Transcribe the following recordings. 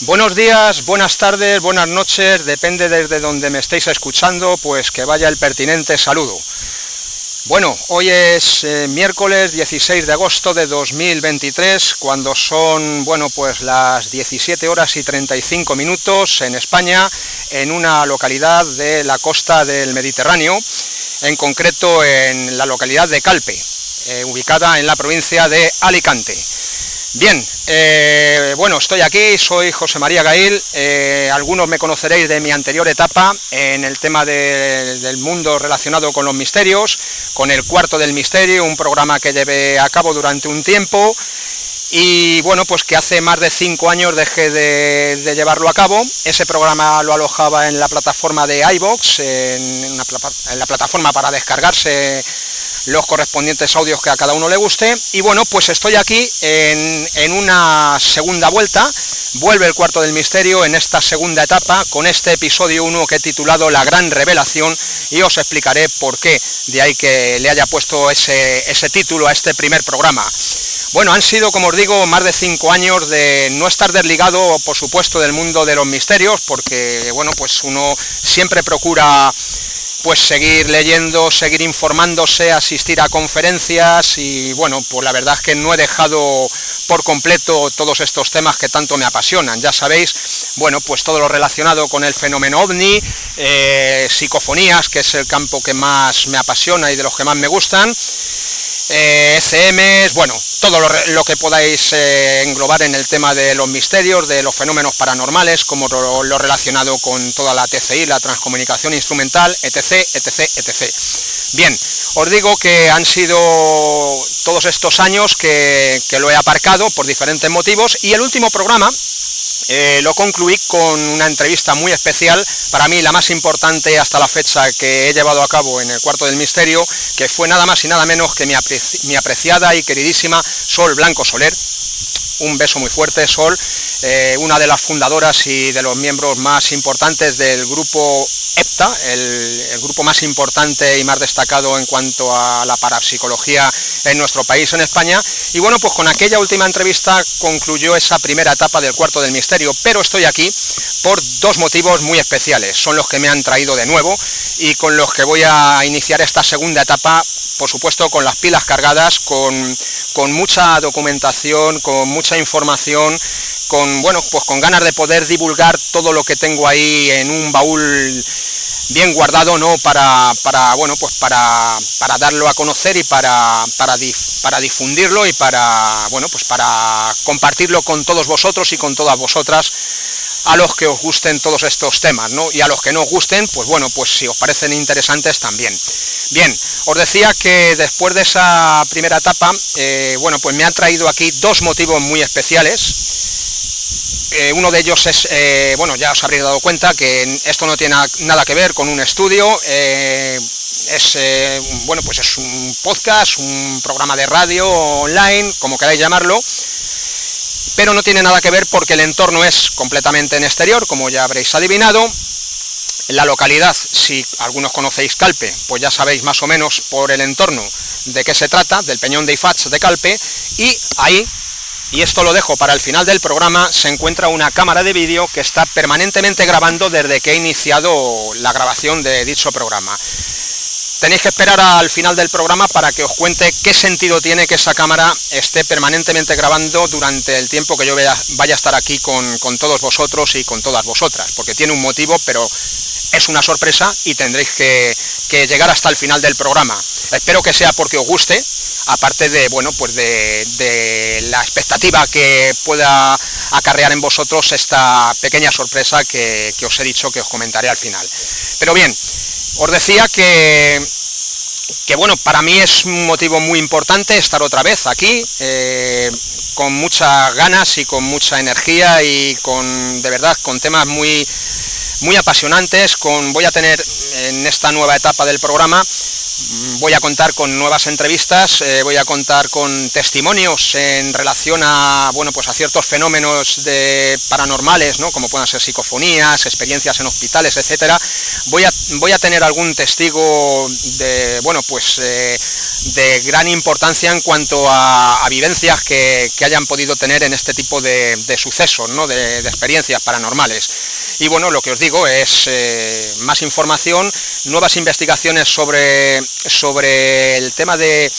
Buenos días, buenas tardes, buenas noches, depende desde donde me estéis escuchando, pues que vaya el pertinente saludo. Bueno, hoy es miércoles 16 de agosto de 2023, cuando son, pues las 17 horas y 35 minutos en España, en una localidad de la costa del Mediterráneo, en concreto en la localidad de Calpe, ubicada en la provincia de Alicante. Bien, estoy aquí, soy José María Gail, algunos me conoceréis de mi anterior etapa en el tema del mundo relacionado con los misterios, con el Cuarto del Misterio, un programa que llevé a cabo durante un tiempo y pues que hace más de 5 años dejé de llevarlo a cabo. Ese programa lo alojaba en la plataforma de iVoox, en la plataforma para descargarse los correspondientes audios que a cada uno le guste, y pues estoy aquí en una segunda vuelta. Vuelve el Cuarto del Misterio en esta segunda etapa con este episodio 1 que he titulado La Gran Revelación, y os explicaré por qué, de ahí que le haya puesto ese título a este primer programa. Han sido, como os digo, más de 5 años de no estar desligado, por supuesto, del mundo de los misterios, porque uno siempre procura seguir leyendo, seguir informándose, asistir a conferencias y la verdad es que no he dejado por completo todos estos temas que tanto me apasionan. Ya sabéis, todo lo relacionado con el fenómeno OVNI, psicofonías, que es el campo que más me apasiona y de los que más me gustan, ECMs, todo lo que podáis englobar en el tema de los misterios, de los fenómenos paranormales, como lo relacionado con toda la TCI, la transcomunicación instrumental, etc, etc, etc. Bien, os digo que han sido todos estos años que lo he aparcado por diferentes motivos, y el último programa lo concluí con una entrevista muy especial, para mí la más importante hasta la fecha que he llevado a cabo en el Cuarto del Misterio, que fue nada más y nada menos que mi apreciada y queridísima Sol Blanco Soler. Un beso muy fuerte, Sol, una de las fundadoras y de los miembros más importantes del grupo EPTA, el grupo más importante y más destacado en cuanto a la parapsicología en nuestro país, en España. Y con aquella última entrevista concluyó esa primera etapa del Cuarto del Misterio, pero estoy aquí por 2 motivos muy especiales. Son los que me han traído de nuevo y con los que voy a iniciar esta segunda etapa, por supuesto con las pilas cargadas, con mucha documentación, con mucha información, con ganas de poder divulgar todo lo que tengo ahí en un baúl bien guardado, ¿no? para darlo a conocer y para difundirlo y para compartirlo con todos vosotros y con todas vosotras, a los que os gusten todos estos temas, ¿no? Y a los que no os gusten, pues si os parecen interesantes también. Bien, os decía que después de esa primera etapa, me han traído aquí 2 motivos muy especiales. Uno de ellos es, ya os habréis dado cuenta que esto no tiene nada que ver con un estudio, es un podcast, un programa de radio online, como queráis llamarlo, pero no tiene nada que ver porque el entorno es completamente en exterior, como ya habréis adivinado. La localidad, si algunos conocéis Calpe, pues ya sabéis más o menos por el entorno de qué se trata, del Peñón de Ifats de Calpe, y ahí, y esto lo dejo para el final del programa, se encuentra una cámara de vídeo que está permanentemente grabando desde que he iniciado la grabación de dicho programa. Tenéis que esperar al final del programa para que os cuente qué sentido tiene que esa cámara esté permanentemente grabando durante el tiempo que yo vaya a estar aquí con todos vosotros y con todas vosotras, porque tiene un motivo, pero es una sorpresa y tendréis que llegar hasta el final del programa. Espero que sea porque os guste, aparte de de la expectativa que pueda acarrear en vosotros esta pequeña sorpresa que os he dicho que os comentaré al final. Pero bien, os decía que para mí es un motivo muy importante estar otra vez aquí, con muchas ganas y con mucha energía y de verdad con temas muy apasionantes. Voy a tener en esta nueva etapa del programa Voy a contar con nuevas entrevistas, voy a contar con testimonios en relación a, bueno, pues a ciertos fenómenos paranormales, ¿no? Como puedan ser psicofonías, experiencias en hospitales, etcétera. Voy a tener algún testigo de, bueno, pues de gran importancia en cuanto a vivencias que hayan podido tener en este tipo de sucesos, ¿no? De experiencias paranormales. Y bueno, lo que os digo es más información, nuevas investigaciones sobre el tema de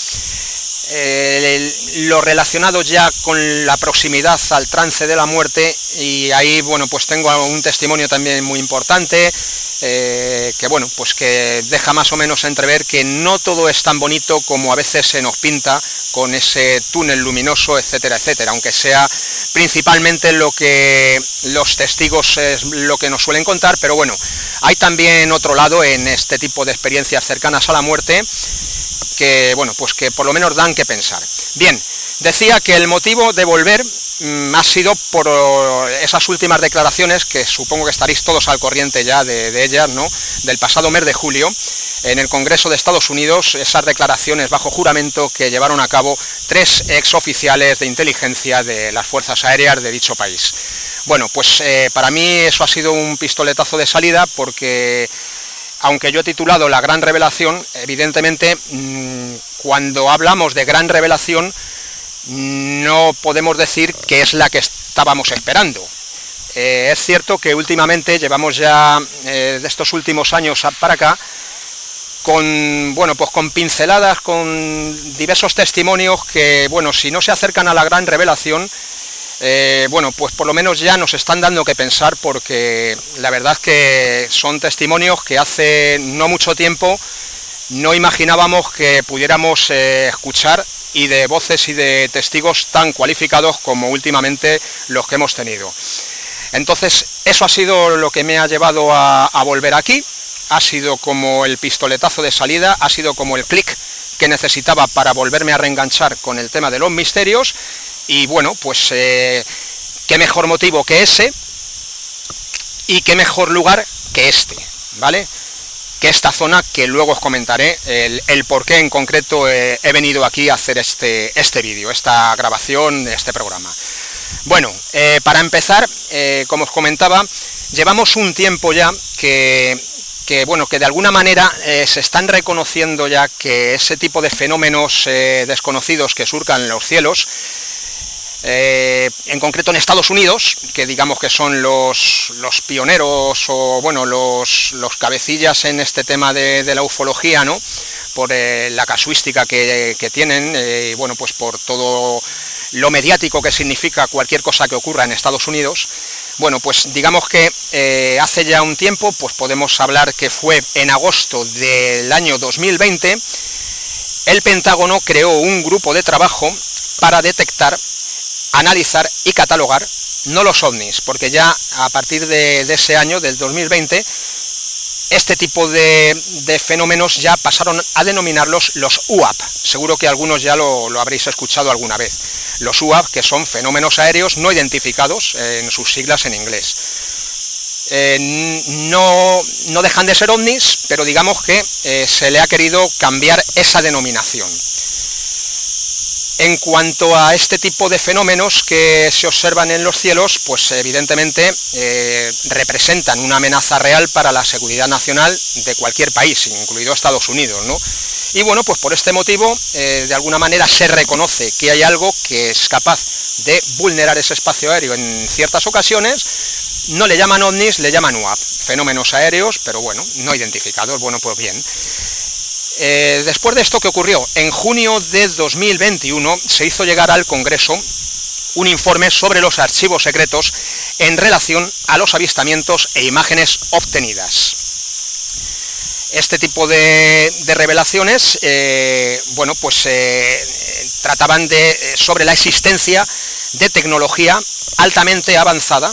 lo relacionado ya con la proximidad al trance de la muerte, y ahí, bueno, pues tengo un testimonio también muy importante que, bueno, pues que deja más o menos entrever que no todo es tan bonito como a veces se nos pinta con ese túnel luminoso, etcétera, etcétera, aunque sea principalmente lo que los testigos es lo que nos suelen contar. Pero bueno, hay también otro lado en este tipo de experiencias cercanas a la muerte que, bueno, pues que por lo menos dan que pensar. Bien, decía que el motivo de volver ha sido por esas últimas declaraciones, que supongo que estaréis todos al corriente ya de ellas, ¿no? Del pasado mes de julio, en el Congreso de Estados Unidos, esas declaraciones bajo juramento que llevaron a cabo 3 exoficiales de inteligencia de las fuerzas aéreas de dicho país. Bueno, pues para mí eso ha sido un pistoletazo de salida, porque aunque yo he titulado La Gran Revelación, evidentemente cuando hablamos de gran revelación no podemos decir que es la que estábamos esperando. Es cierto que últimamente llevamos ya de estos últimos años para acá con, bueno, pues con pinceladas, con diversos testimonios que, bueno, si no se acercan a la gran revelación, bueno, pues por lo menos ya nos están dando que pensar, porque la verdad es que son testimonios que hace no mucho tiempo no imaginábamos que pudiéramos escuchar, y de voces y de testigos tan cualificados como últimamente los que hemos tenido. Entonces, eso ha sido lo que me ha llevado a volver aquí. Ha sido como el pistoletazo de salida, ha sido como el clic que necesitaba para volverme a reenganchar con el tema de los misterios. Y bueno, pues qué mejor motivo que ese, y qué mejor lugar que este, ¿vale? Que esta zona, que luego os comentaré el por qué en concreto he venido aquí a hacer este vídeo, esta grabación, este programa. Bueno, para empezar, como os comentaba, llevamos un tiempo ya que bueno, que de alguna manera se están reconociendo ya que ese tipo de fenómenos desconocidos que surcan los cielos, en concreto en Estados Unidos, que digamos que son los pioneros, o bueno, los cabecillas en este tema de la ufología, ¿no? Por la casuística que tienen, y bueno, pues por todo lo mediático que significa cualquier cosa que ocurra en Estados Unidos. Bueno, pues digamos que hace ya un tiempo, pues podemos hablar que fue en agosto del año 2020, el Pentágono creó un grupo de trabajo para detectar, analizar y catalogar, no los ovnis, porque ya a partir de ese año, del 2020, este tipo de fenómenos ya pasaron a denominarlos los UAP. Seguro que algunos ya lo habréis escuchado alguna vez. Los UAP, que son fenómenos aéreos no identificados, en sus siglas en inglés. No dejan de ser ovnis, pero digamos que se le ha querido cambiar esa denominación. En cuanto a este tipo de fenómenos que se observan en los cielos, pues evidentemente representan una amenaza real para la seguridad nacional de cualquier país, incluido Estados Unidos, ¿no? Y bueno, pues por este motivo, de alguna manera se reconoce que hay algo que es capaz de vulnerar ese espacio aéreo en ciertas ocasiones. No le llaman ovnis, le llaman UAP, fenómenos aéreos, pero bueno, no identificados. Bueno, pues bien. Después de esto, ¿qué ocurrió? En junio de 2021 se hizo llegar al Congreso un informe sobre los archivos secretos en relación a los avistamientos e imágenes obtenidas. Este tipo de revelaciones, bueno, pues trataban sobre la existencia de tecnología altamente avanzada,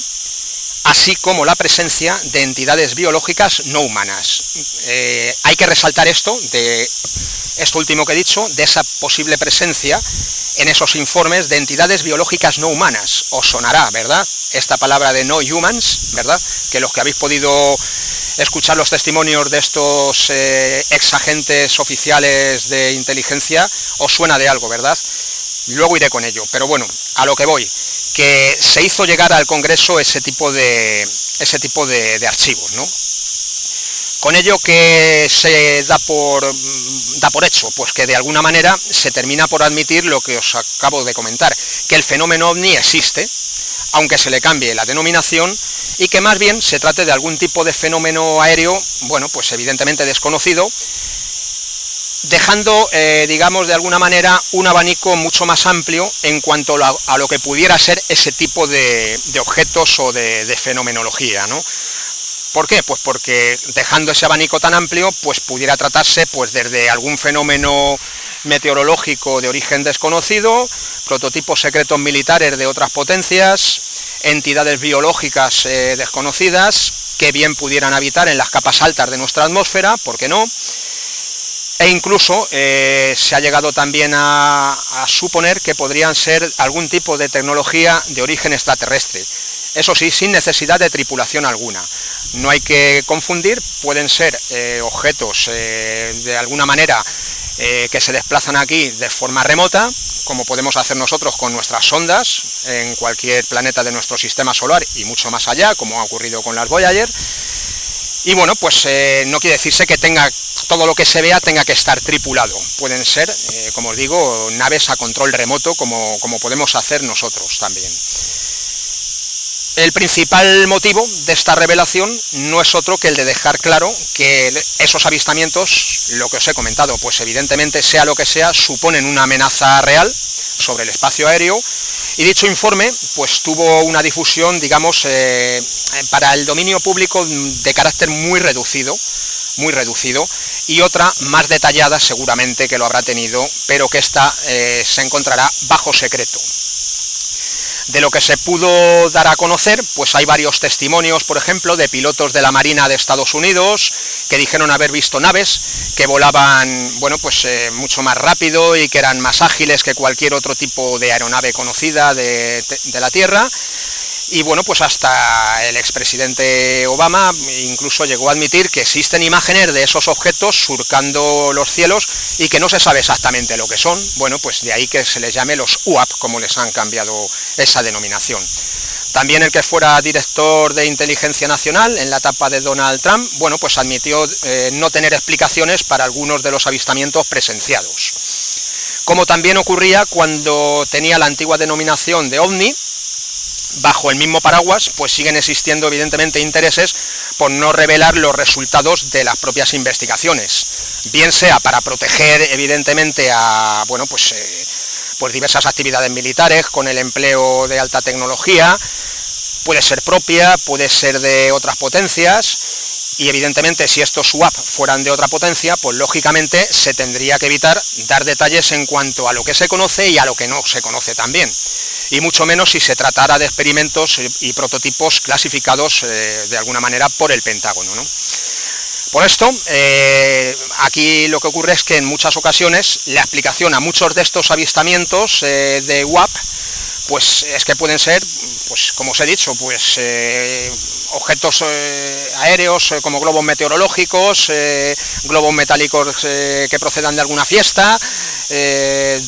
así como la presencia de entidades biológicas no humanas. Hay que resaltar esto último que he dicho, de esa posible presencia en esos informes de entidades biológicas no humanas. Os sonará, ¿verdad?, esta palabra de no humans, ¿verdad?, que los que habéis podido escuchar los testimonios de estos ex agentes oficiales de inteligencia os suena de algo, ¿verdad? Luego iré con ello, pero bueno, a lo que voy, que se hizo llegar al Congreso ese tipo de archivos, ¿no? Con ello, que se da por hecho, pues que de alguna manera se termina por admitir lo que os acabo de comentar, que el fenómeno ovni existe, aunque se le cambie la denominación, y que más bien se trate de algún tipo de fenómeno aéreo, bueno, pues evidentemente desconocido, dejando, digamos, de alguna manera un abanico mucho más amplio en cuanto a lo que pudiera ser ese tipo de objetos o de fenomenología, ¿no? ¿Por qué? Pues porque dejando ese abanico tan amplio, pues pudiera tratarse pues desde algún fenómeno meteorológico de origen desconocido, prototipos secretos militares de otras potencias, entidades biológicas desconocidas, que bien pudieran habitar en las capas altas de nuestra atmósfera, ¿por qué no? E incluso se ha llegado también a suponer que podrían ser algún tipo de tecnología de origen extraterrestre. Eso sí, sin necesidad de tripulación alguna. No hay que confundir, pueden ser objetos de alguna manera que se desplazan aquí de forma remota, como podemos hacer nosotros con nuestras sondas en cualquier planeta de nuestro sistema solar y mucho más allá, como ha ocurrido con las Voyager. Y bueno, pues no quiere decirse que todo lo que se vea tenga que estar tripulado. Pueden ser, como os digo, naves a control remoto, como podemos hacer nosotros también. El principal motivo de esta revelación no es otro que el de dejar claro que esos avistamientos, lo que os he comentado, pues evidentemente sea lo que sea, suponen una amenaza real sobre el espacio aéreo, y dicho informe pues tuvo una difusión, digamos, para el dominio público de carácter muy reducido, y otra más detallada seguramente que lo habrá tenido, pero que esta se encontrará bajo secreto. De lo que se pudo dar a conocer, pues hay varios testimonios, por ejemplo, de pilotos de la Marina de Estados Unidos que dijeron haber visto naves que volaban, bueno, pues mucho más rápido y que eran más ágiles que cualquier otro tipo de aeronave conocida de la Tierra. Y bueno, pues hasta el expresidente Obama incluso llegó a admitir que existen imágenes de esos objetos surcando los cielos y que no se sabe exactamente lo que son. Bueno, pues de ahí que se les llame los UAP, como les han cambiado esa denominación. También el que fuera director de Inteligencia Nacional en la etapa de Donald Trump, bueno, pues admitió no tener explicaciones para algunos de los avistamientos presenciados. Como también ocurría cuando tenía la antigua denominación de OVNI, bajo el mismo paraguas, pues siguen existiendo evidentemente intereses por no revelar los resultados de las propias investigaciones, bien sea para proteger evidentemente a, bueno, pues diversas actividades militares con el empleo de alta tecnología, puede ser propia, puede ser de otras potencias, y evidentemente si estos UAP fueran de otra potencia, pues lógicamente se tendría que evitar dar detalles en cuanto a lo que se conoce y a lo que no se conoce también, y mucho menos si se tratara de experimentos y prototipos clasificados de alguna manera por el Pentágono, ¿no? Por esto, aquí lo que ocurre es que en muchas ocasiones la explicación a muchos de estos avistamientos de UAP, pues es que pueden ser, pues como os he dicho, pues objetos aéreos como globos meteorológicos, globos metálicos que procedan de alguna fiesta,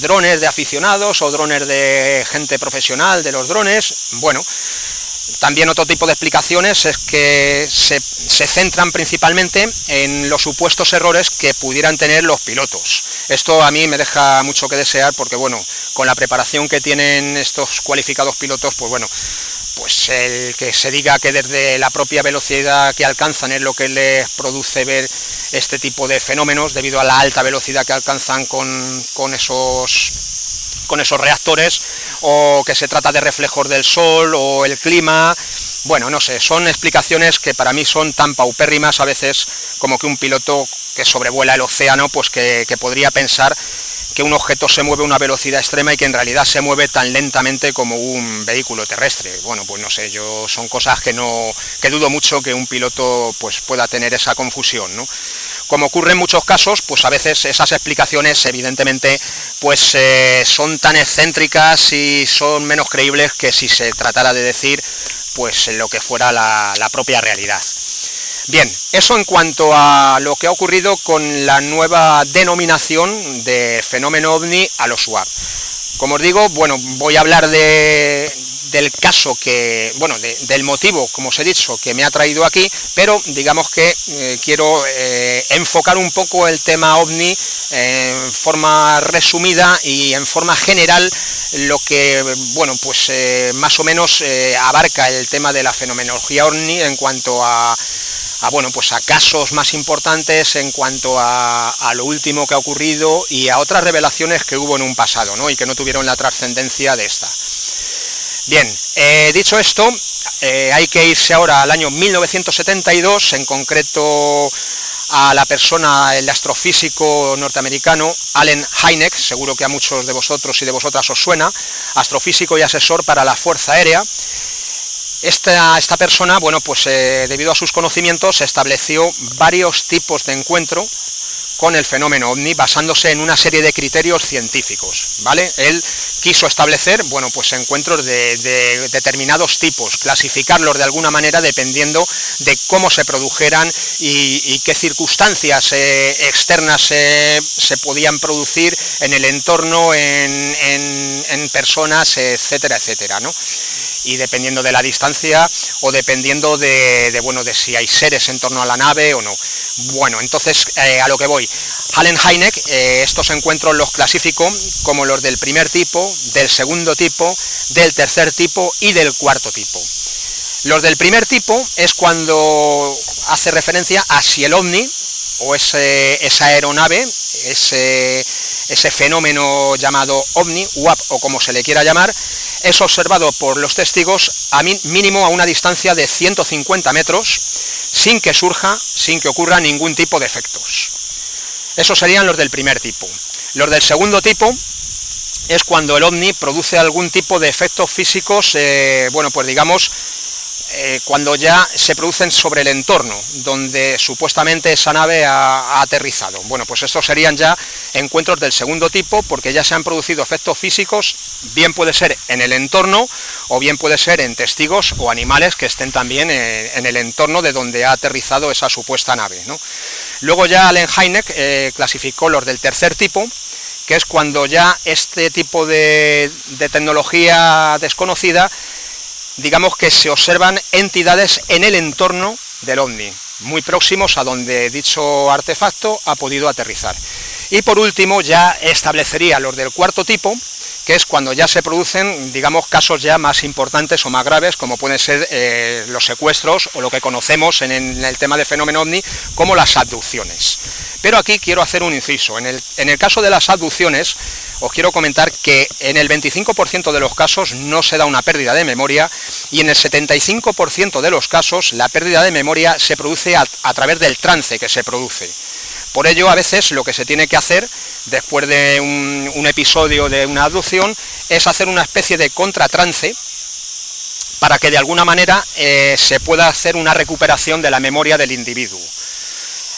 drones de aficionados o drones de gente profesional de los drones. Bueno, también otro tipo de explicaciones es que se centran principalmente en los supuestos errores que pudieran tener los pilotos. Esto a mí me deja mucho que desear porque, bueno, con la preparación que tienen estos cualificados pilotos, pues bueno, pues el que se diga que desde la propia velocidad que alcanzan es lo que les produce ver este tipo de fenómenos, debido a la alta velocidad que alcanzan con esos reactores, o que se trata de reflejos del sol o el clima. Bueno, no sé, son explicaciones que para mí son tan paupérrimas a veces como que un piloto que sobrevuela el océano, pues que podría pensar que un objeto se mueve a una velocidad extrema y que en realidad se mueve tan lentamente como un vehículo terrestre. Bueno, pues no sé, son cosas que dudo mucho que un piloto pues pueda tener esa confusión, ¿no? Como ocurre en muchos casos, pues a veces esas explicaciones evidentemente pues son tan excéntricas y son menos creíbles que si se tratara de decir pues lo que fuera la propia realidad. Bien, eso en cuanto a lo que ha ocurrido con la nueva denominación de fenómeno OVNI a los UAP. Como os digo, bueno, voy a hablar del caso que, bueno, del motivo, como os he dicho, que me ha traído aquí, pero digamos que quiero enfocar un poco el tema OVNI en forma resumida y en forma general, lo que, bueno, pues más o menos abarca el tema de la fenomenología OVNI en cuanto bueno, pues a casos más importantes, en cuanto a lo último que ha ocurrido y a otras revelaciones que hubo en un pasado, ¿no? Y que no tuvieron la trascendencia de esta. Bien, dicho esto, hay que irse ahora al año 1972, en concreto a la persona, el astrofísico norteamericano Allen Hynek, seguro que a muchos de vosotros y de vosotras os suena, astrofísico y asesor para la Fuerza Aérea. Esta persona, bueno, pues debido a sus conocimientos estableció varios tipos de encuentro con el fenómeno OVNI basándose en una serie de criterios científicos, ¿vale? Él quiso establecer, bueno, pues encuentros de determinados tipos, clasificarlos de alguna manera dependiendo de cómo se produjeran y qué circunstancias externas se podían producir en el entorno, en personas, etcétera, etcétera, ¿no? Y dependiendo de la distancia o dependiendo bueno, de si hay seres en torno a la nave o no. Bueno, entonces a lo que voy. Allen Hynek estos encuentros los clasificó como los del primer tipo, del segundo tipo, del tercer tipo y del cuarto tipo. Los del primer tipo es cuando hace referencia a si el OVNI o esa aeronave, ese fenómeno llamado OVNI, UAP o como se le quiera llamar, es observado por los testigos mínimo a una distancia de 150 metros sin que ocurra ningún tipo de efectos. Esos serían los del primer tipo. Los del segundo tipo es cuando el OVNI produce algún tipo de efectos físicos, bueno, pues digamos, cuando ya se producen sobre el entorno donde supuestamente esa nave ha aterrizado. Bueno, pues estos serían ya encuentros del segundo tipo porque ya se han producido efectos físicos, bien puede ser en el entorno o bien puede ser en testigos o animales que estén también en el entorno de donde ha aterrizado esa supuesta nave, ¿no? Luego ya Allen Hynek clasificó los del tercer tipo, que es cuando ya este tipo de tecnología desconocida, digamos que se observan entidades en el entorno del OVNI, muy próximos a donde dicho artefacto ha podido aterrizar. Y por último ya establecería los del cuarto tipo, que es cuando ya se producen, digamos, casos ya más importantes o más graves, como pueden ser los secuestros o lo que conocemos en el tema de fenómeno OVNI como las abducciones. Pero aquí quiero hacer un inciso. En el caso de las abducciones, os quiero comentar que en el 25% de los casos no se da una pérdida de memoria y en el 75% de los casos la pérdida de memoria se produce a través del trance que se produce. Por ello, a veces lo que se tiene que hacer después de un episodio de una abducción es hacer una especie de contratrance para que de alguna manera se pueda hacer una recuperación de la memoria del individuo.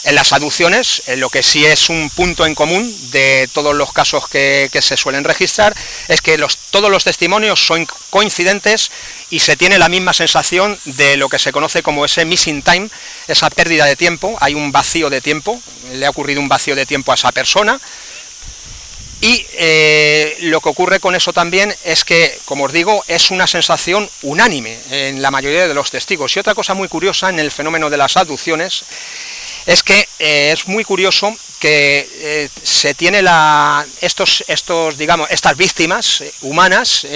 En las abducciones, lo que sí es un punto en común de todos los casos que se suelen registrar, es que todos los testimonios son coincidentes y se tiene la misma sensación de lo que se conoce como ese missing time, esa pérdida de tiempo, hay un vacío de tiempo, le ha ocurrido un vacío de tiempo a esa persona. Y lo que ocurre con eso también es que, como os digo, es una sensación unánime en la mayoría de los testigos. Y otra cosa muy curiosa en el fenómeno de las abducciones es que es muy curioso que se tiene estas víctimas humanas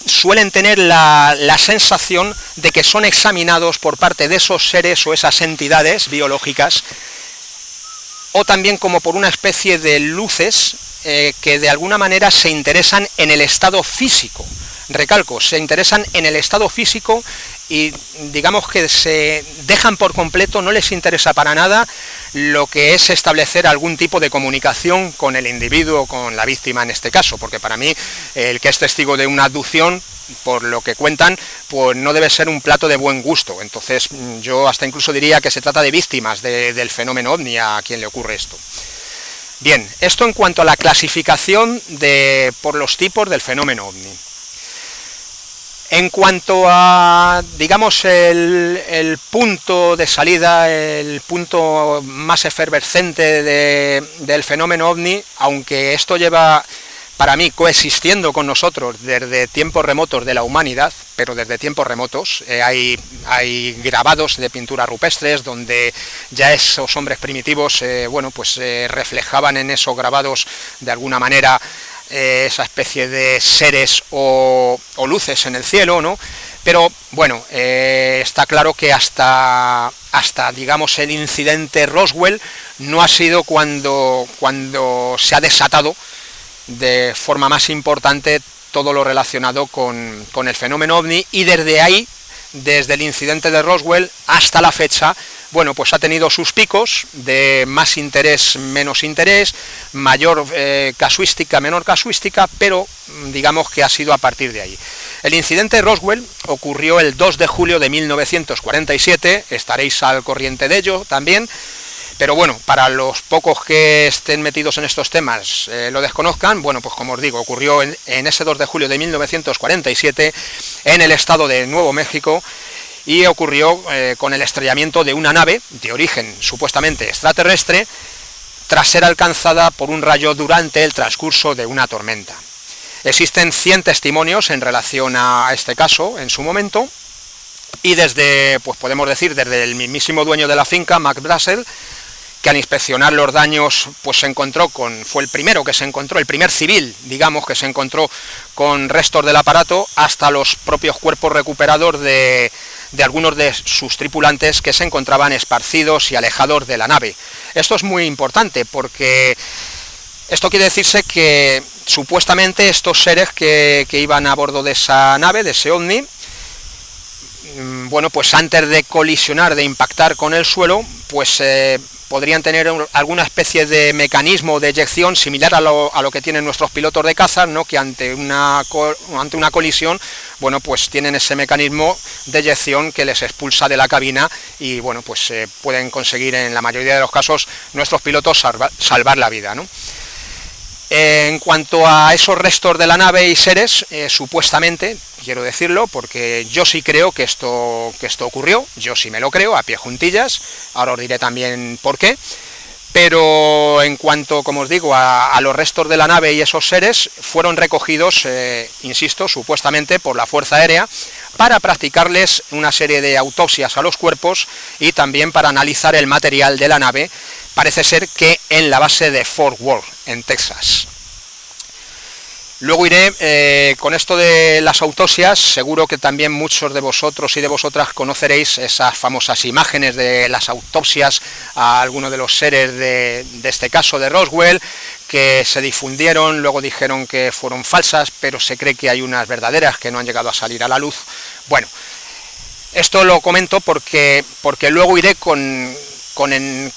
suelen tener la sensación de que son examinados por parte de esos seres o esas entidades biológicas, o también como por una especie de luces que de alguna manera se interesan en el estado físico. Recalco, se interesan en el estado físico y digamos que se dejan por completo, no les interesa para nada lo que es establecer algún tipo de comunicación con el individuo, con la víctima en este caso, porque para mí el que es testigo de una abducción, por lo que cuentan, pues no debe ser un plato de buen gusto. Entonces yo hasta incluso diría que se trata de víctimas del fenómeno OVNI a quien le ocurre esto. Bien, esto en cuanto a la clasificación por los tipos del fenómeno OVNI. En cuanto a, digamos, el punto de salida, el punto más efervescente del fenómeno OVNI, aunque esto lleva, para mí, coexistiendo con nosotros desde tiempos remotos de la humanidad, pero desde tiempos remotos, hay grabados de pinturas rupestres donde ya esos hombres primitivos, reflejaban en esos grabados de alguna manera esa especie de seres o luces en el cielo, ¿no? Pero bueno, está claro que hasta digamos el incidente Roswell no ha sido cuando se ha desatado de forma más importante todo lo relacionado con el fenómeno OVNI, y desde ahí, desde el incidente de Roswell hasta la fecha, bueno, pues ha tenido sus picos de más interés, menos interés, mayor casuística, menor casuística, pero digamos que ha sido a partir de ahí. El incidente de Roswell ocurrió el 2 de julio de 1947, estaréis al corriente de ello también, pero bueno, para los pocos que estén metidos en estos temas lo desconozcan, bueno, pues como os digo, ocurrió en ese 2 de julio de 1947 en el estado de Nuevo México, y ocurrió con el estrellamiento de una nave de origen supuestamente extraterrestre tras ser alcanzada por un rayo durante el transcurso de una tormenta. Existen 100 testimonios en relación a este caso en su momento, y desde, pues podemos decir, desde el mismísimo dueño de la finca, Mac Brazel, que al inspeccionar los daños pues se encontró fue el primero que se encontró, el primer civil, digamos, que se encontró con restos del aparato, hasta los propios cuerpos recuperados de algunos de sus tripulantes que se encontraban esparcidos y alejados de la nave. Esto es muy importante porque esto quiere decirse que supuestamente estos seres que iban a bordo de esa nave, de ese OVNI, bueno, pues antes de colisionar, de impactar con el suelo, pues podrían tener alguna especie de mecanismo de eyección similar a lo que tienen nuestros pilotos de caza, ¿no? Que ante una colisión, bueno, pues tienen ese mecanismo de eyección que les expulsa de la cabina, y bueno, pues pueden conseguir en la mayoría de los casos nuestros pilotos salvar la vida, ¿no? En cuanto a esos restos de la nave y seres, supuestamente, quiero decirlo, porque yo sí creo que esto ocurrió, yo sí me lo creo, a pie juntillas, ahora os diré también por qué, pero en cuanto, como os digo, a los restos de la nave y esos seres, fueron recogidos, insisto, supuestamente por la Fuerza Aérea, para practicarles una serie de autopsias a los cuerpos y también para analizar el material de la nave, parece ser que en la base de Fort Worth, en Texas. Luego iré con esto de las autopsias, seguro que también muchos de vosotros y de vosotras conoceréis esas famosas imágenes de las autopsias a algunos de los seres de este caso de Roswell, que se difundieron, luego dijeron que fueron falsas, pero se cree que hay unas verdaderas que no han llegado a salir a la luz. Bueno, esto lo comento porque luego iré con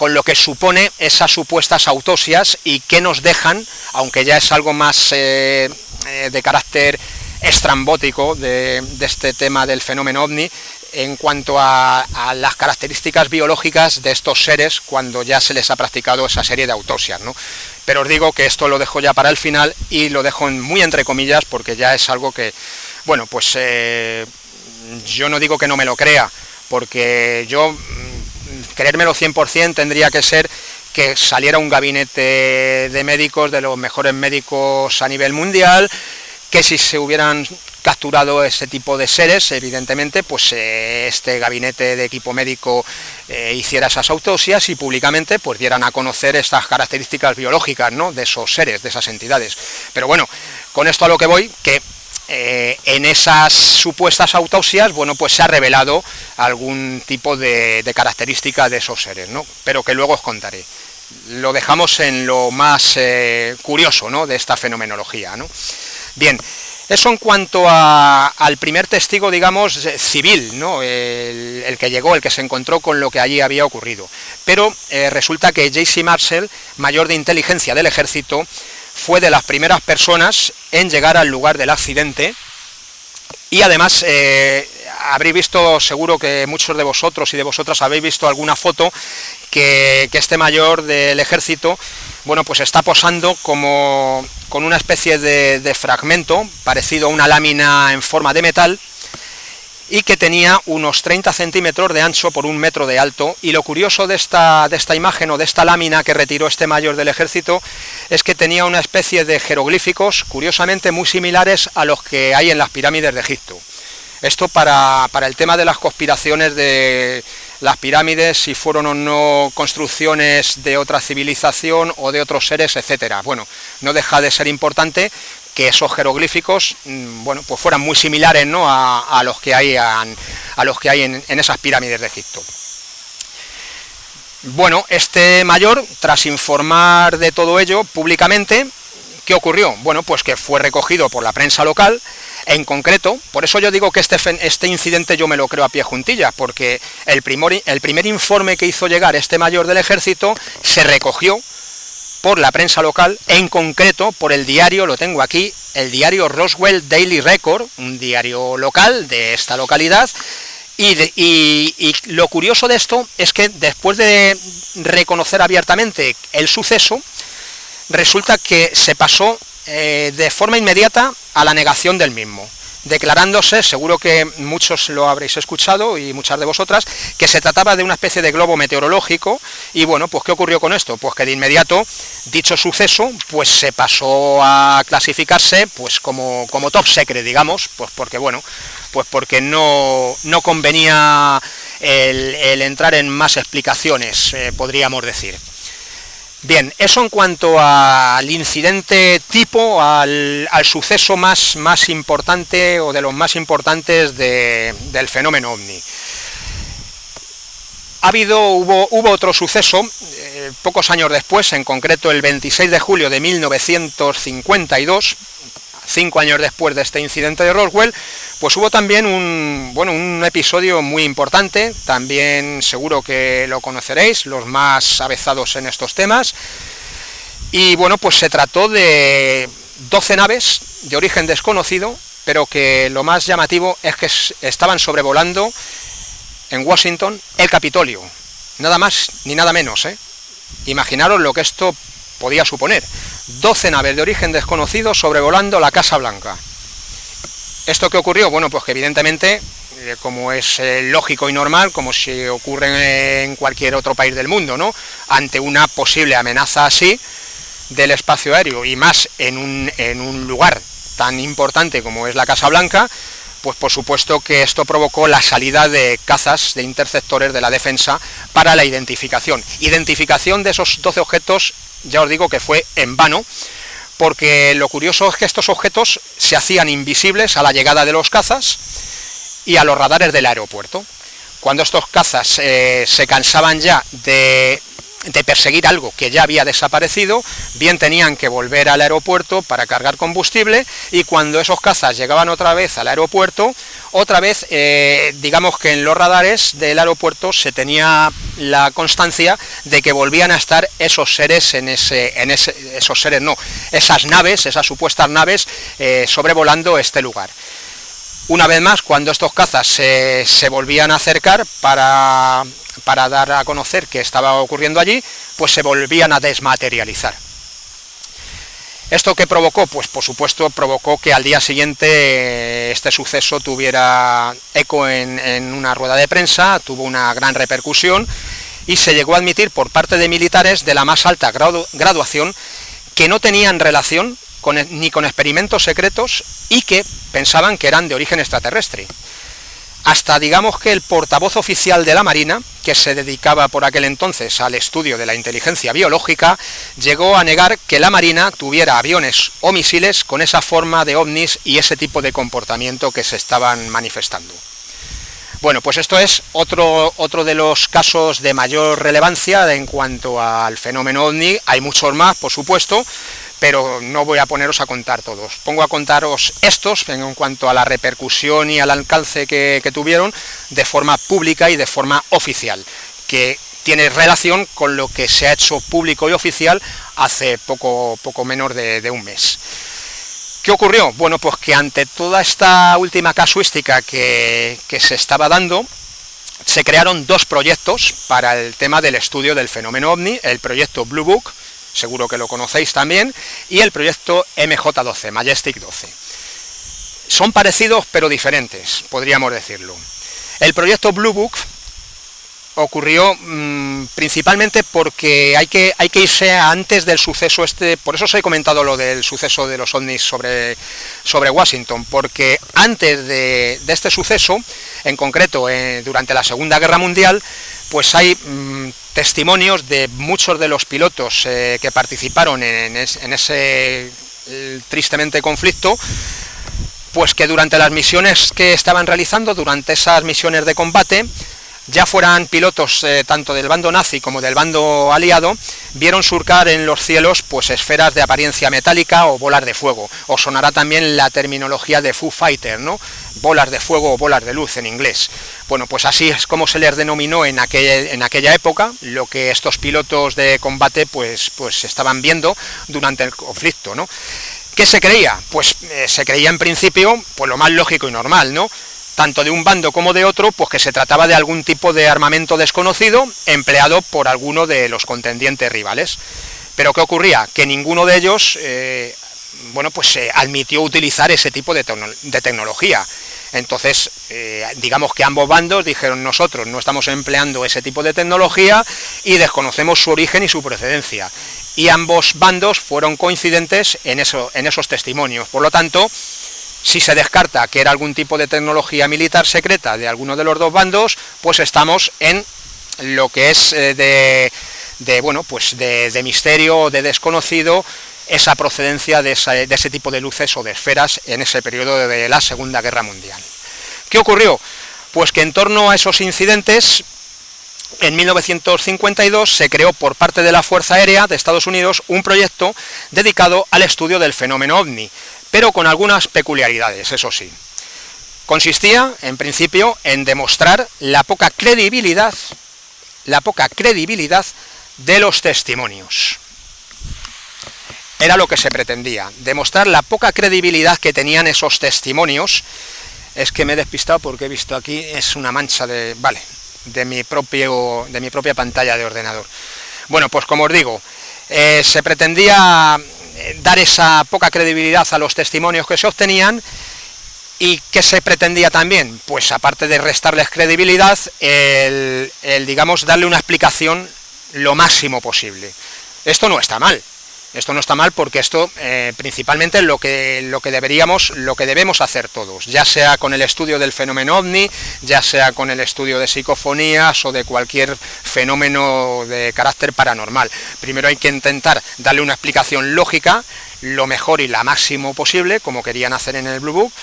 lo que supone esas supuestas autopsias y qué nos dejan, aunque ya es algo más de carácter estrambótico de este tema del fenómeno OVNI, en cuanto a las características biológicas de estos seres cuando ya se les ha practicado esa serie de autopsias, ¿no? Pero os digo que esto lo dejo ya para el final, y lo dejo muy entre comillas porque ya es algo que, bueno, pues yo no digo que no me lo crea, porque yo creérmelo 100% tendría que ser que saliera un gabinete de médicos, de los mejores médicos a nivel mundial, que si se hubieran capturado ese tipo de seres, evidentemente, pues este gabinete de equipo médico hiciera esas autopsias y públicamente pues dieran a conocer estas características biológicas, ¿no?, de esos seres, de esas entidades. Pero bueno, con esto a lo que voy, que en esas supuestas autopsias, bueno, pues se ha revelado algún tipo de característica de esos seres, ¿no?, pero que luego os contaré. Lo dejamos en lo más curioso, ¿no?, de esta fenomenología, ¿no? Bien, eso en cuanto al primer testigo, digamos, civil, ¿no?, el que llegó, el que se encontró con lo que allí había ocurrido. Pero resulta que J.C. Marshall, mayor de inteligencia del ejército, fue de las primeras personas en llegar al lugar del accidente, y además habréis visto, seguro que muchos de vosotros y de vosotras habéis visto alguna foto que este mayor del ejército, bueno, pues está posando como con una especie de fragmento parecido a una lámina en forma de metal, y que tenía unos 30 centímetros de ancho por 1 metro de alto. Y lo curioso de esta imagen o de esta lámina que retiró este mayor del ejército es que tenía una especie de jeroglíficos curiosamente muy similares a los que hay en las pirámides de Egipto. Esto para el tema de las conspiraciones de las pirámides, si fueron o no construcciones de otra civilización o de otros seres, etcétera. Bueno, no deja de ser importante que esos jeroglíficos, bueno, pues fueran muy similares, ¿no?, a los que hay en esas pirámides de Egipto. Bueno, este mayor, tras informar de todo ello públicamente, ¿qué ocurrió? Bueno, pues que fue recogido por la prensa local. En concreto, por eso yo digo que este incidente yo me lo creo a pie juntillas, porque el primer informe que hizo llegar este mayor del ejército se recogió por la prensa local, en concreto por el diario, lo tengo aquí, el diario Roswell Daily Record, un diario local de esta localidad, y lo curioso de esto es que después de reconocer abiertamente el suceso, resulta que se pasó de forma inmediata a la negación del mismo, declarándose, seguro que muchos lo habréis escuchado y muchas de vosotras, que se trataba de una especie de globo meteorológico. Y bueno, pues ¿qué ocurrió con esto? Pues que de inmediato dicho suceso pues se pasó a clasificarse pues como top secret, digamos, pues porque bueno, pues porque no convenía el entrar en más explicaciones, podríamos decir. Bien, eso en cuanto al incidente tipo, al suceso más importante o de los más importantes del fenómeno OVNI. Hubo otro suceso pocos años después, en concreto el 26 de julio de 1952, 5 años después de este incidente de Roswell, pues hubo también un episodio muy importante, también seguro que lo conoceréis, los más avezados en estos temas, y bueno, pues se trató de 12 naves de origen desconocido, pero que lo más llamativo es que estaban sobrevolando en Washington el Capitolio, nada más ni nada menos, ¿eh? Imaginaros lo que esto podía suponer. 12 naves de origen desconocido sobrevolando la Casa Blanca. ¿Esto qué ocurrió? Bueno, pues que evidentemente, como es lógico y normal, como si ocurre en cualquier otro país del mundo, ¿no?, ante una posible amenaza así del espacio aéreo, y más en un lugar tan importante como es la Casa Blanca, pues por supuesto que esto provocó la salida de cazas, de interceptores de la defensa para la identificación. Identificación de esos 12 objetos, ya os digo que fue en vano, porque lo curioso es que estos objetos se hacían invisibles a la llegada de los cazas y a los radares del aeropuerto. Cuando estos cazas se cansaban ya de perseguir algo que ya había desaparecido, bien tenían que volver al aeropuerto para cargar combustible, y cuando esos cazas llegaban otra vez al aeropuerto, otra vez, digamos que en los radares del aeropuerto se tenía la constancia de que volvían a estar esos seres esas naves, esas supuestas naves, sobrevolando este lugar. Una vez más, cuando estos cazas se volvían a acercar para dar a conocer qué estaba ocurriendo allí, pues se volvían a desmaterializar. ¿Esto qué provocó? Pues por supuesto provocó que al día siguiente este suceso tuviera eco en una rueda de prensa, tuvo una gran repercusión, y se llegó a admitir por parte de militares de la más alta graduación que no tenían relación ni con experimentos secretos y que pensaban que eran de origen extraterrestre. Hasta digamos que el portavoz oficial de la Marina, que se dedicaba por aquel entonces al estudio de la inteligencia biológica, llegó a negar que la Marina tuviera aviones o misiles con esa forma de ovnis y ese tipo de comportamiento que se estaban manifestando. Bueno, pues esto es otro de los casos de mayor relevancia en cuanto al fenómeno ovni. Hay muchos más, por supuesto, pero no voy a poneros a contar todos. Pongo a contaros estos en cuanto a la repercusión y al alcance que tuvieron de forma pública y de forma oficial, que tiene relación con lo que se ha hecho público y oficial hace poco menos de un mes. ¿Qué ocurrió? Bueno, pues que ante toda esta última casuística que se estaba dando, se crearon dos proyectos para el tema del estudio del fenómeno OVNI, el proyecto Blue Book, seguro que lo conocéis también, y el proyecto MJ-12, Majestic 12. Son parecidos pero diferentes, podríamos decirlo. El proyecto Blue Book ocurrió principalmente porque hay que irse antes del suceso este, por eso os he comentado lo del suceso de los ovnis sobre Washington, porque antes de este suceso, en concreto durante la Segunda Guerra Mundial, pues hay testimonios de muchos de los pilotos que participaron en ese tristemente conflicto, pues que durante las misiones que estaban realizando, durante esas misiones de combate, ya fueran pilotos tanto del bando nazi como del bando aliado, vieron surcar en los cielos pues esferas de apariencia metálica o bolas de fuego. Os sonará también la terminología de Foo Fighter, ¿no? Bolas de fuego o bolas de luz en inglés. Bueno, pues así es como se les denominó en aquella época lo que estos pilotos de combate pues estaban viendo durante el conflicto, ¿no? ¿Qué se creía? Pues se creía en principio pues lo más lógico y normal, ¿no? Tanto de un bando como de otro, pues que se trataba de algún tipo de armamento desconocido empleado por alguno de los contendientes rivales. Pero ¿qué ocurría? Que ninguno de ellos, admitió utilizar ese tipo de tecnología. Entonces, digamos que ambos bandos dijeron: nosotros no estamos empleando ese tipo de tecnología y desconocemos su origen y su procedencia. Y ambos bandos fueron coincidentes en esos testimonios. Por lo tanto, si se descarta que era algún tipo de tecnología militar secreta de alguno de los dos bandos, pues estamos en lo que es de misterio o de desconocido esa procedencia de ese tipo de luces o de esferas en ese periodo de la Segunda Guerra Mundial. ¿Qué ocurrió? Pues que en torno a esos incidentes, en 1952 se creó por parte de la Fuerza Aérea de Estados Unidos un proyecto dedicado al estudio del fenómeno ovni, pero con algunas peculiaridades, eso sí. Consistía, en principio, en demostrar la poca credibilidad de los testimonios. Era lo que se pretendía, demostrar la poca credibilidad que tenían esos testimonios. Es que me he despistado porque he visto aquí, es una mancha de mi propia pantalla de ordenador. Bueno, pues como os digo, se pretendía dar esa poca credibilidad a los testimonios que se obtenían. ¿Y qué se pretendía también? Pues aparte de restarles credibilidad, digamos, darle una explicación lo máximo posible. Esto no está mal. Esto no está mal porque esto principalmente lo que debemos hacer todos, ya sea con el estudio del fenómeno ovni, ya sea con el estudio de psicofonías o de cualquier fenómeno de carácter paranormal. Primero hay que intentar darle una explicación lógica, lo mejor y la máximo posible, como querían hacer en el Blue Book,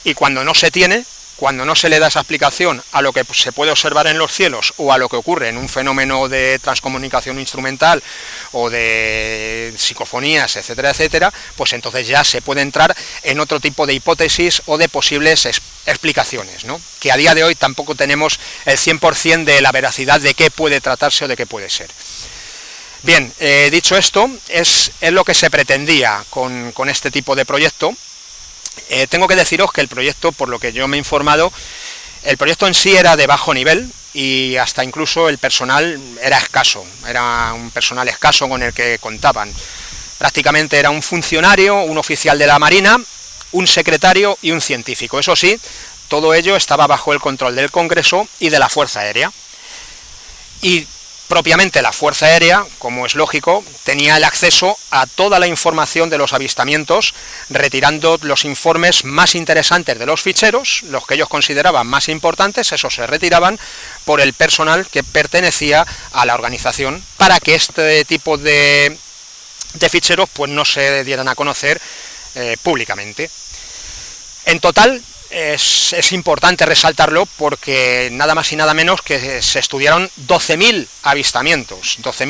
y cuando no se tiene, cuando no se le da esa explicación a lo que se puede observar en los cielos o a lo que ocurre en un fenómeno de transcomunicación instrumental o de psicofonías, etcétera, etcétera, pues entonces ya se puede entrar en otro tipo de hipótesis o de posibles explicaciones, ¿no? Que a día de hoy tampoco tenemos el 100% de la veracidad de qué puede tratarse o de qué puede ser. Bien, dicho esto, es lo que se pretendía con este tipo de proyecto. Tengo que deciros que el proyecto, por lo que yo me he informado, el proyecto en sí era de bajo nivel y hasta incluso el personal era escaso, era un personal escaso con el que contaban. Prácticamente era un funcionario, un oficial de la Marina, un secretario y un científico. Eso sí, todo ello estaba bajo el control del Congreso y de la Fuerza Aérea. Y propiamente la Fuerza Aérea, como es lógico, tenía el acceso a toda la información de los avistamientos, retirando los informes más interesantes de los ficheros, los que ellos consideraban más importantes, esos se retiraban por el personal que pertenecía a la organización, para que este tipo de ficheros pues no se dieran a conocer públicamente. En total, es importante resaltarlo porque nada más y nada menos que se estudiaron 12.000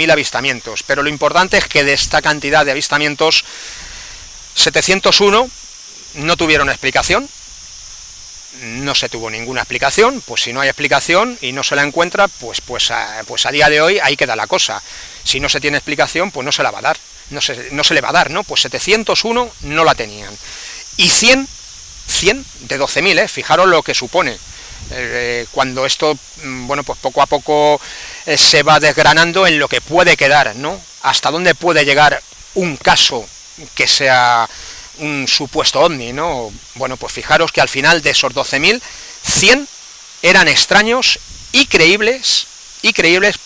avistamientos, pero lo importante es que de esta cantidad de avistamientos, 701 no tuvieron explicación, no se tuvo ninguna explicación. Pues si no hay explicación y no se la encuentra, pues a día de hoy ahí queda la cosa. Si no se tiene explicación, pues no se la va a dar, no se le va a dar, ¿no? Pues 701 no la tenían, y 100 de 12.000, fijaros lo que supone. Cuando esto, pues poco a poco se va desgranando en lo que puede quedar, ¿no? Hasta dónde puede llegar un caso que sea un supuesto ovni, ¿no? Bueno, pues fijaros que al final de esos 12.000, 100 eran extraños y creíbles,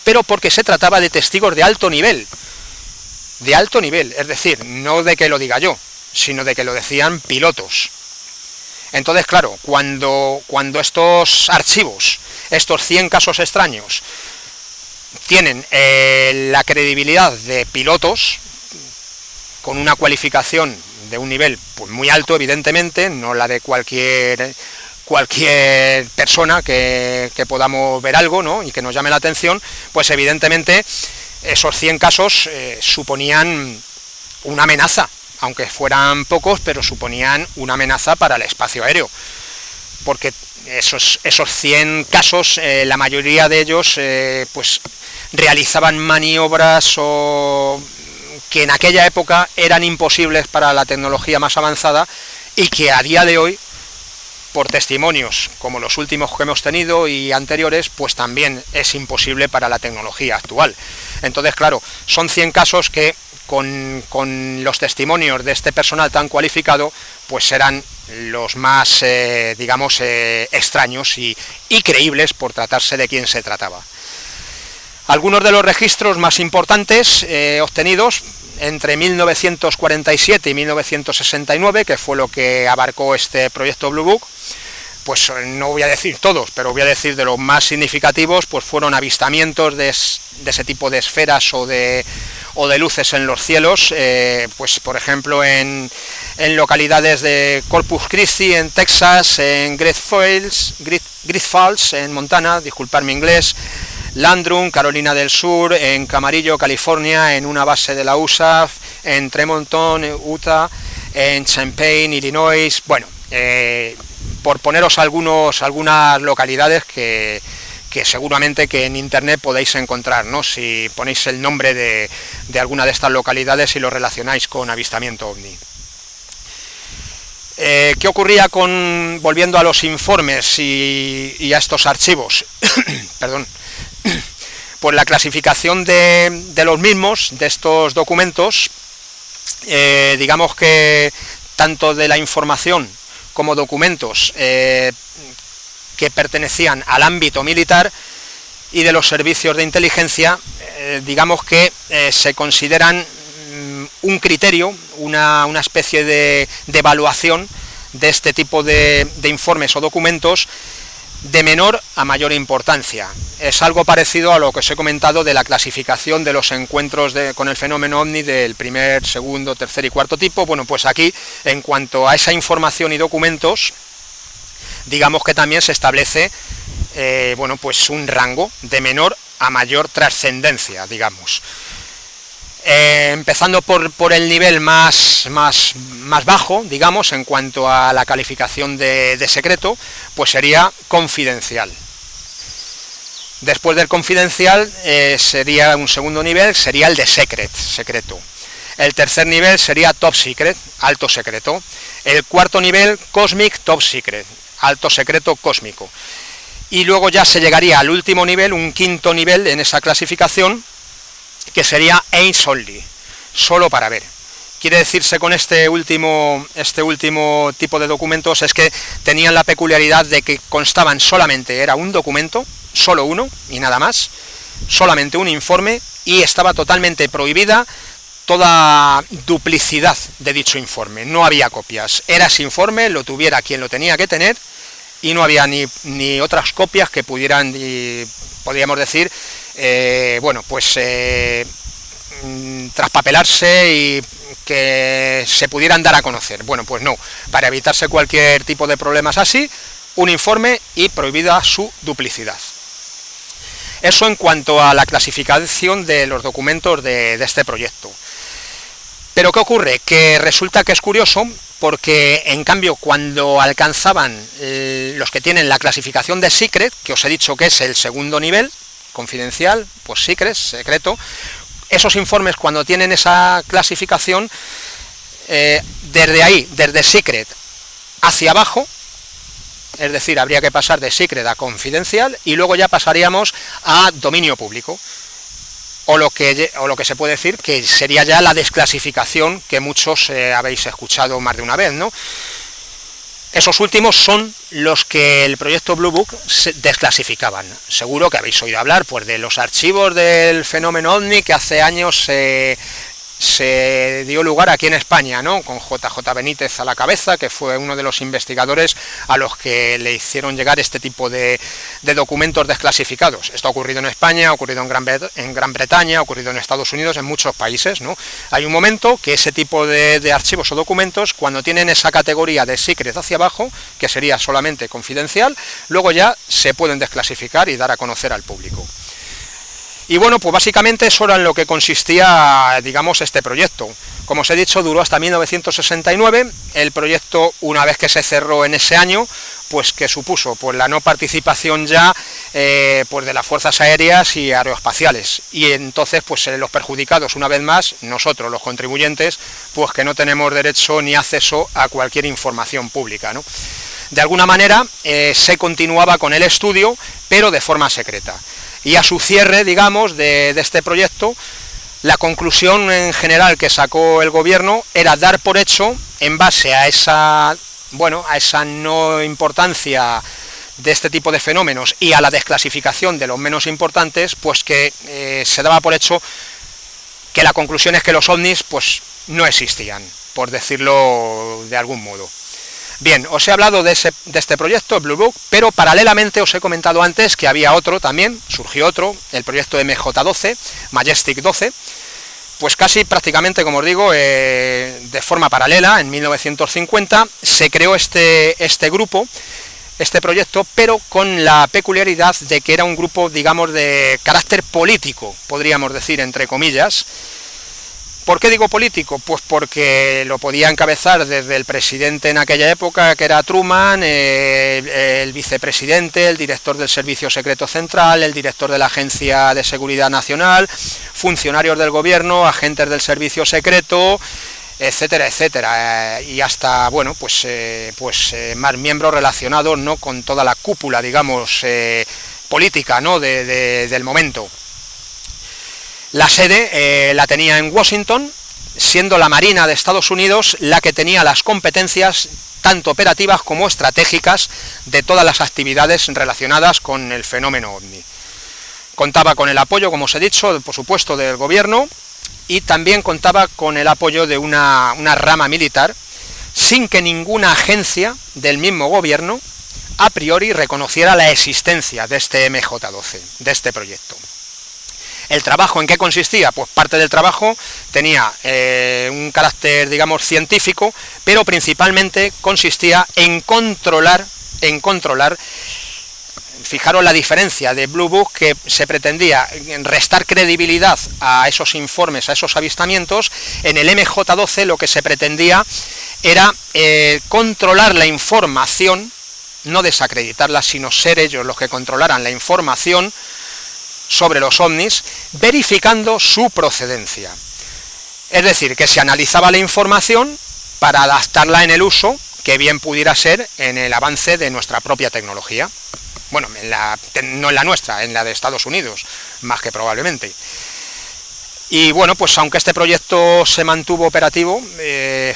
pero porque se trataba de testigos de alto nivel, es decir, no de que lo diga yo, sino de que lo decían pilotos. Entonces, claro, cuando estos archivos, estos 100 casos extraños, tienen la credibilidad de pilotos, con una cualificación de un nivel pues muy alto, evidentemente, no la de cualquier persona que podamos ver algo, ¿no?, y que nos llame la atención, pues evidentemente esos 100 casos suponían una amenaza, aunque fueran pocos, pero suponían una amenaza para el espacio aéreo, porque esos 100 casos, la mayoría de ellos pues realizaban maniobras que en aquella época eran imposibles para la tecnología más avanzada y que a día de hoy, por testimonios como los últimos que hemos tenido y anteriores, pues también es imposible para la tecnología actual. Entonces, claro, son 100 casos que con los testimonios de este personal tan cualificado, pues serán los más, digamos, extraños y creíbles por tratarse de quien se trataba. Algunos de los registros más importantes obtenidos entre 1947 y 1969, que fue lo que abarcó este proyecto Blue Book, pues no voy a decir todos, pero voy a decir de los más significativos, pues fueron avistamientos de ese tipo de esferas o de luces en los cielos, pues por ejemplo en localidades de Corpus Christi, en Texas, en Great Falls, en Montana, disculpad mi inglés, Landrum, Carolina del Sur, en Camarillo, California, en una base de la USAF, en Tremonton, Utah, en Champaign, Illinois, bueno, por poneros algunas localidades que seguramente que en internet podéis encontrar, ¿no?, si ponéis el nombre de alguna de estas localidades y lo relacionáis con avistamiento ovni. ¿Qué ocurría volviendo a los informes y a estos archivos? Perdón. Pues la clasificación de los mismos, de estos documentos, digamos que tanto de la información como documentos que pertenecían al ámbito militar y de los servicios de inteligencia, digamos que se consideran un criterio, una especie de evaluación de este tipo de informes o documentos de menor a mayor importancia. Es algo parecido a lo que os he comentado de la clasificación de los encuentros con el fenómeno ovni del primer, segundo, tercer y cuarto tipo. Bueno, pues aquí, en cuanto a esa información y documentos, digamos que también se establece bueno, pues un rango de menor a mayor trascendencia, digamos. Empezando por el nivel más bajo, digamos, en cuanto a la calificación de secreto, pues sería confidencial. Después del confidencial sería un segundo nivel, sería el de secreto. El tercer nivel sería top secret, alto secreto. El cuarto nivel, cosmic top secret, alto secreto cósmico. Y luego ya se llegaría al último nivel, un quinto nivel en esa clasificación, que sería eyes only, solo para ver. Quiere decirse con este último tipo de documentos es que tenían la peculiaridad de que constaban solamente, era un documento, solo uno y nada más, solamente un informe, y estaba totalmente prohibida toda duplicidad de dicho informe. No había copias, era ese informe, lo tuviera quien lo tenía que tener, y no había ni otras copias que pudieran, podríamos decir, bueno, pues traspapelarse y que se pudieran dar a conocer. Bueno, pues no, para evitarse cualquier tipo de problemas así, un informe y prohibida su duplicidad. Eso en cuanto a la clasificación de los documentos de este proyecto. Pero ¿qué ocurre? Que resulta que es curioso, porque en cambio cuando alcanzaban los que tienen la clasificación de secret, que os he dicho que es el segundo nivel, confidencial, pues secret, secreto, esos informes cuando tienen esa clasificación, desde ahí, desde secret hacia abajo, es decir, habría que pasar de secret a confidencial y luego ya pasaríamos a dominio público. o lo que se puede decir que sería ya la desclasificación que muchos habéis escuchado más de una vez, ¿no? Esos últimos son los que el proyecto Blue Book desclasificaban. Seguro que habéis oído hablar pues, de los archivos del fenómeno OVNI que hace años se dio lugar aquí en España, ¿no? Con JJ Benítez a la cabeza, que fue uno de los investigadores a los que le hicieron llegar este tipo de documentos desclasificados. Esto ha ocurrido en España, ha ocurrido en Gran Bretaña, ha ocurrido en Estados Unidos, en muchos países, ¿no? Hay un momento que ese tipo de archivos o documentos, cuando tienen esa categoría de secret hacia abajo, que sería solamente confidencial, luego ya se pueden desclasificar y dar a conocer al público. Y bueno, pues básicamente eso era en lo que consistía, digamos, este proyecto. Como os he dicho, duró hasta 1969, el proyecto, una vez que se cerró en ese año, pues que supuso pues la no participación ya pues de las fuerzas aéreas y aeroespaciales, y entonces pues los perjudicados una vez más, nosotros los contribuyentes, pues que no tenemos derecho ni acceso a cualquier información pública, ¿no? De alguna manera se continuaba con el estudio, pero de forma secreta. Y a su cierre, digamos, de este proyecto, la conclusión en general que sacó el gobierno era dar por hecho, en base a esa no importancia de este tipo de fenómenos y a la desclasificación de los menos importantes, pues que se daba por hecho que la conclusión es que los ovnis pues no existían, por decirlo de algún modo. Bien, os he hablado de este proyecto, Blue Book, pero paralelamente os he comentado antes que había otro también, surgió otro, el proyecto MJ12, Majestic 12, pues casi prácticamente, como os digo, de forma paralela, en 1950, se creó este grupo, este proyecto, pero con la peculiaridad de que era un grupo, digamos, de carácter político, podríamos decir, entre comillas. ¿Por qué digo político? Pues porque lo podía encabezar desde el presidente en aquella época, que era Truman, el vicepresidente, el director del Servicio Secreto Central, el director de la Agencia de Seguridad Nacional, funcionarios del gobierno, agentes del Servicio Secreto, etcétera, etcétera, y hasta, bueno, pues más miembros relacionados, ¿no?, con toda la cúpula, digamos, política, ¿no?, del momento. La sede la tenía en Washington, siendo la Marina de Estados Unidos la que tenía las competencias tanto operativas como estratégicas de todas las actividades relacionadas con el fenómeno OVNI. Contaba con el apoyo, como os he dicho, por supuesto, del gobierno, y también contaba con el apoyo de una rama militar, sin que ninguna agencia del mismo gobierno a priori reconociera la existencia de este MJ12, de este proyecto. ¿El trabajo en qué consistía? Pues parte del trabajo tenía un carácter, digamos, científico, pero principalmente consistía en controlar, fijaros la diferencia de Blue Book, que se pretendía restar credibilidad a esos informes, a esos avistamientos. En el MJ12 lo que se pretendía era controlar la información, no desacreditarla, sino ser ellos los que controlaran la información sobre los ovnis, verificando su procedencia. Es decir, que se analizaba la información para adaptarla en el uso que bien pudiera ser en el avance de nuestra propia tecnología. Bueno, no en la nuestra, en la de Estados Unidos, más que probablemente. Y bueno, pues aunque este proyecto se mantuvo operativo,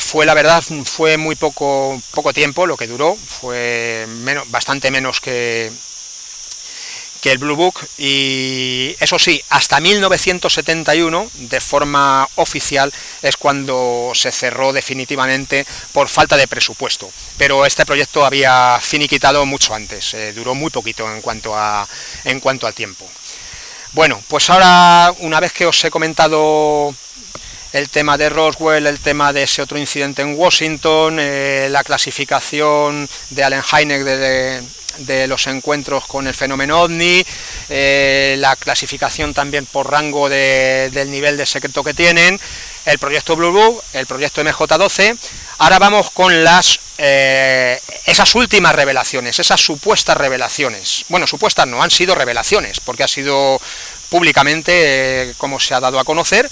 fue muy poco tiempo lo que duró, fue bastante menos que el Blue Book, y eso sí, hasta 1971, de forma oficial, es cuando se cerró definitivamente por falta de presupuesto. Pero este proyecto había finiquitado mucho antes, duró muy poquito en cuanto al tiempo. Bueno, pues ahora, una vez que os he comentado el tema de Roswell, el tema de ese otro incidente en Washington, la clasificación de Allen Hynek de los encuentros con el fenómeno OVNI, la clasificación también por rango del nivel de secreto que tienen, el proyecto Blue Book, el proyecto MJ12. Ahora vamos con esas últimas revelaciones, esas supuestas revelaciones. Bueno, supuestas no, han sido revelaciones, porque ha sido públicamente como se ha dado a conocer.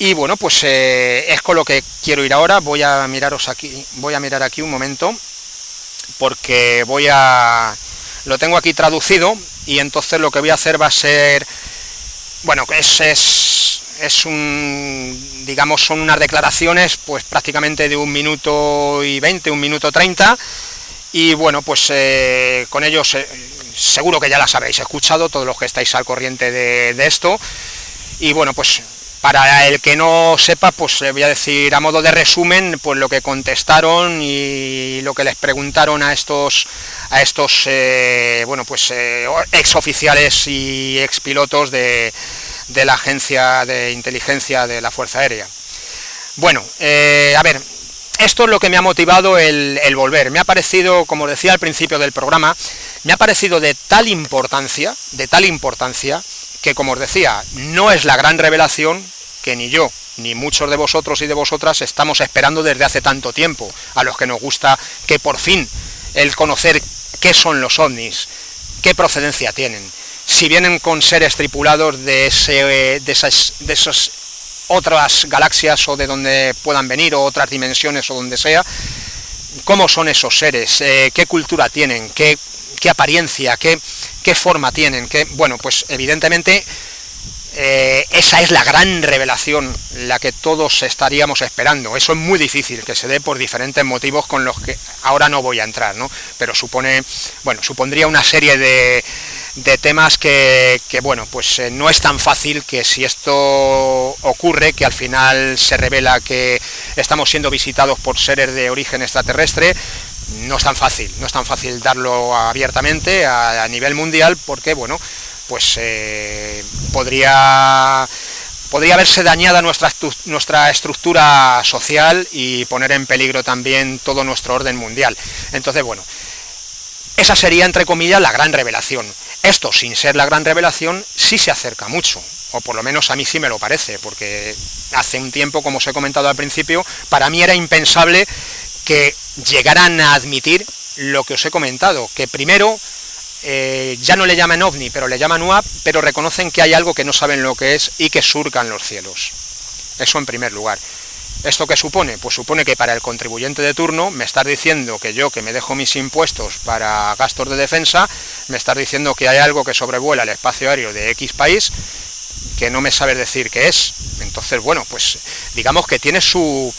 Y bueno, pues es con lo que quiero ir ahora. Voy a mirar aquí un momento, porque lo tengo aquí traducido, y entonces lo que voy a hacer va a ser Bueno, digamos, son unas declaraciones pues prácticamente de 1 minuto y 20, 1 minuto 30, y bueno, pues con ellos seguro que ya las habéis escuchado, todos los que estáis al corriente de esto, y bueno, pues para el que no sepa, pues le voy a decir a modo de resumen pues lo que contestaron y lo que les preguntaron a estos bueno, pues exoficiales y expilotos de la Agencia de Inteligencia de la Fuerza Aérea. Bueno, a ver, esto es lo que me ha motivado el volver. Me ha parecido, como decía al principio del programa, me ha parecido de tal importancia, que, como os decía, no es la gran revelación que ni yo, ni muchos de vosotros y de vosotras estamos esperando desde hace tanto tiempo, a los que nos gusta que por fin el conocer qué son los ovnis, qué procedencia tienen, si vienen con seres tripulados de esas otras galaxias o de donde puedan venir, o otras dimensiones o donde sea, cómo son esos seres, qué cultura tienen, qué apariencia, qué forma tienen, bueno, pues evidentemente esa es la gran revelación, la que todos estaríamos esperando. Eso es muy difícil que se dé por diferentes motivos con los que ahora no voy a entrar, ¿no? Pero supondría una serie de temas que bueno, pues no es tan fácil que, si esto ocurre, que al final se revela que estamos siendo visitados por seres de origen extraterrestre, no es tan fácil darlo abiertamente a nivel mundial, porque bueno, pues podría verse dañada nuestra estructura social y poner en peligro también todo nuestro orden mundial. Entonces, bueno, esa sería, entre comillas, la gran revelación. Esto, sin ser la gran revelación, sí se acerca mucho, o por lo menos a mí sí me lo parece, porque hace un tiempo, como os he comentado al principio, para mí era impensable que llegaran a admitir lo que os he comentado, que primero ya no le llaman ovni, pero le llaman UAP, pero reconocen que hay algo que no saben lo que es y que surcan los cielos. Eso en primer lugar. ¿Esto qué supone? Pues supone que para el contribuyente de turno me estás diciendo que yo, que me dejo mis impuestos para gastos de defensa, me estás diciendo que hay algo que sobrevuela el espacio aéreo de X país que no me sabes decir qué es. Entonces, bueno, pues digamos que tiene su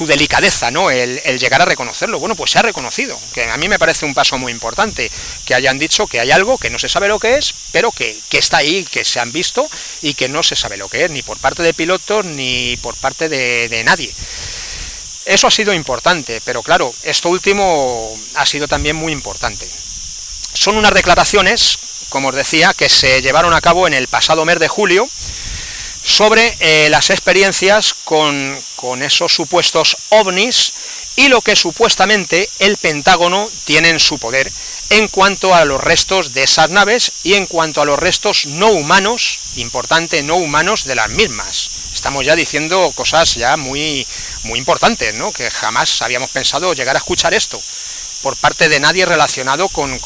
delicadeza, ¿no? El llegar a reconocerlo. Bueno, pues se ha reconocido, que a mí me parece un paso muy importante, que hayan dicho que hay algo que no se sabe lo que es, pero que está ahí, que se han visto y que no se sabe lo que es, ni por parte de pilotos ni por parte de nadie. Eso ha sido importante, pero claro, esto último ha sido también muy importante. Son unas declaraciones, como os decía, que se llevaron a cabo en el pasado mes de julio, sobre las experiencias con esos supuestos ovnis y lo que supuestamente el Pentágono tiene en su poder en cuanto a los restos de esas naves y en cuanto a los restos no humanos, importante, no humanos de las mismas. Estamos ya diciendo cosas ya muy, muy importantes, ¿no? Que jamás habíamos pensado llegar a escuchar esto por parte de nadie relacionado con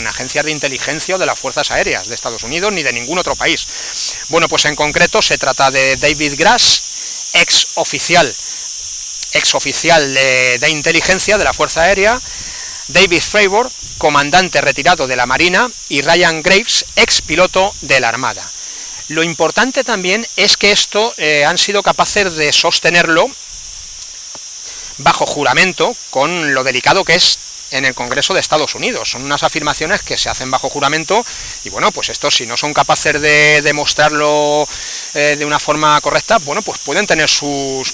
agencias de inteligencia o de las fuerzas aéreas de Estados Unidos ni de ningún otro país. Bueno, pues en concreto se trata de David Grush, ex oficial de inteligencia de la Fuerza Aérea, David Fravor, comandante retirado de la Marina, y Ryan Graves, ex piloto de la Armada. Lo importante también es que esto han sido capaces de sostenerlo bajo juramento, con lo delicado que es en el Congreso de Estados Unidos. Son unas afirmaciones que se hacen bajo juramento y bueno, pues estos, si no son capaces de demostrarlo de una forma correcta, bueno, pues pueden tener sus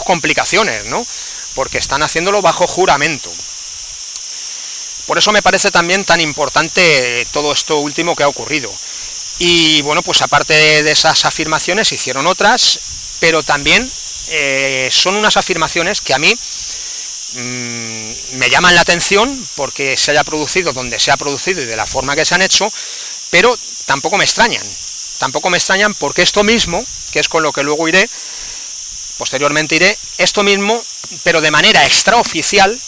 complicaciones, ¿no? Porque están haciéndolo bajo juramento. Por eso me parece también tan importante todo esto último que ha ocurrido. Y bueno, pues aparte de esas afirmaciones hicieron otras, pero también son unas afirmaciones que a mí me llaman la atención porque se haya producido donde se ha producido y de la forma que se han hecho, pero tampoco me extrañan porque esto mismo, que es con lo que luego posteriormente iré, esto mismo, pero de manera extraoficial,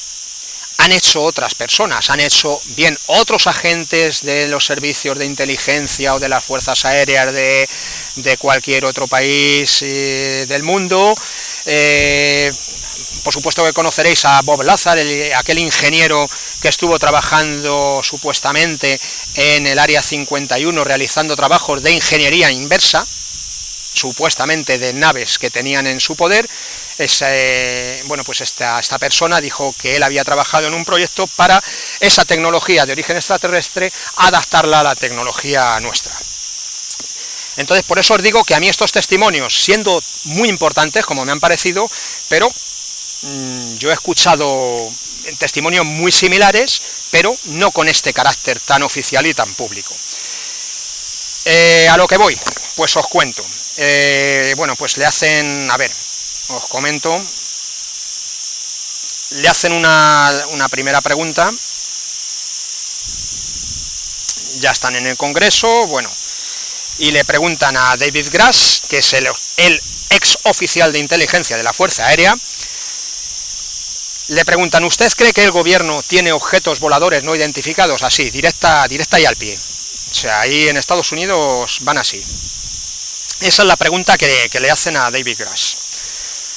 han hecho otras personas, han hecho bien otros agentes de los servicios de inteligencia o de las fuerzas aéreas de cualquier otro país del mundo, por supuesto que conoceréis a Bob Lazar, aquel ingeniero que estuvo trabajando supuestamente en el Área 51 realizando trabajos de ingeniería inversa, supuestamente de naves que tenían en su poder. Bueno, pues esta persona dijo que él había trabajado en un proyecto para esa tecnología de origen extraterrestre, adaptarla a la tecnología nuestra. Entonces, por eso os digo que a mí estos testimonios, siendo muy importantes, como me han parecido, pero yo he escuchado testimonios muy similares, pero no con este carácter tan oficial y tan público. A lo que voy, pues os cuento. Bueno, pues le hacen, a ver, os comento, le hacen una primera pregunta, ya están en el Congreso, bueno, y le preguntan a David Grush, que es el ex oficial de inteligencia de la Fuerza Aérea, le preguntan: ¿usted cree que el gobierno tiene objetos voladores no identificados? Así, directa y al pie. O sea, ahí en Estados Unidos van así. Esa es la pregunta que le hacen a David Grush.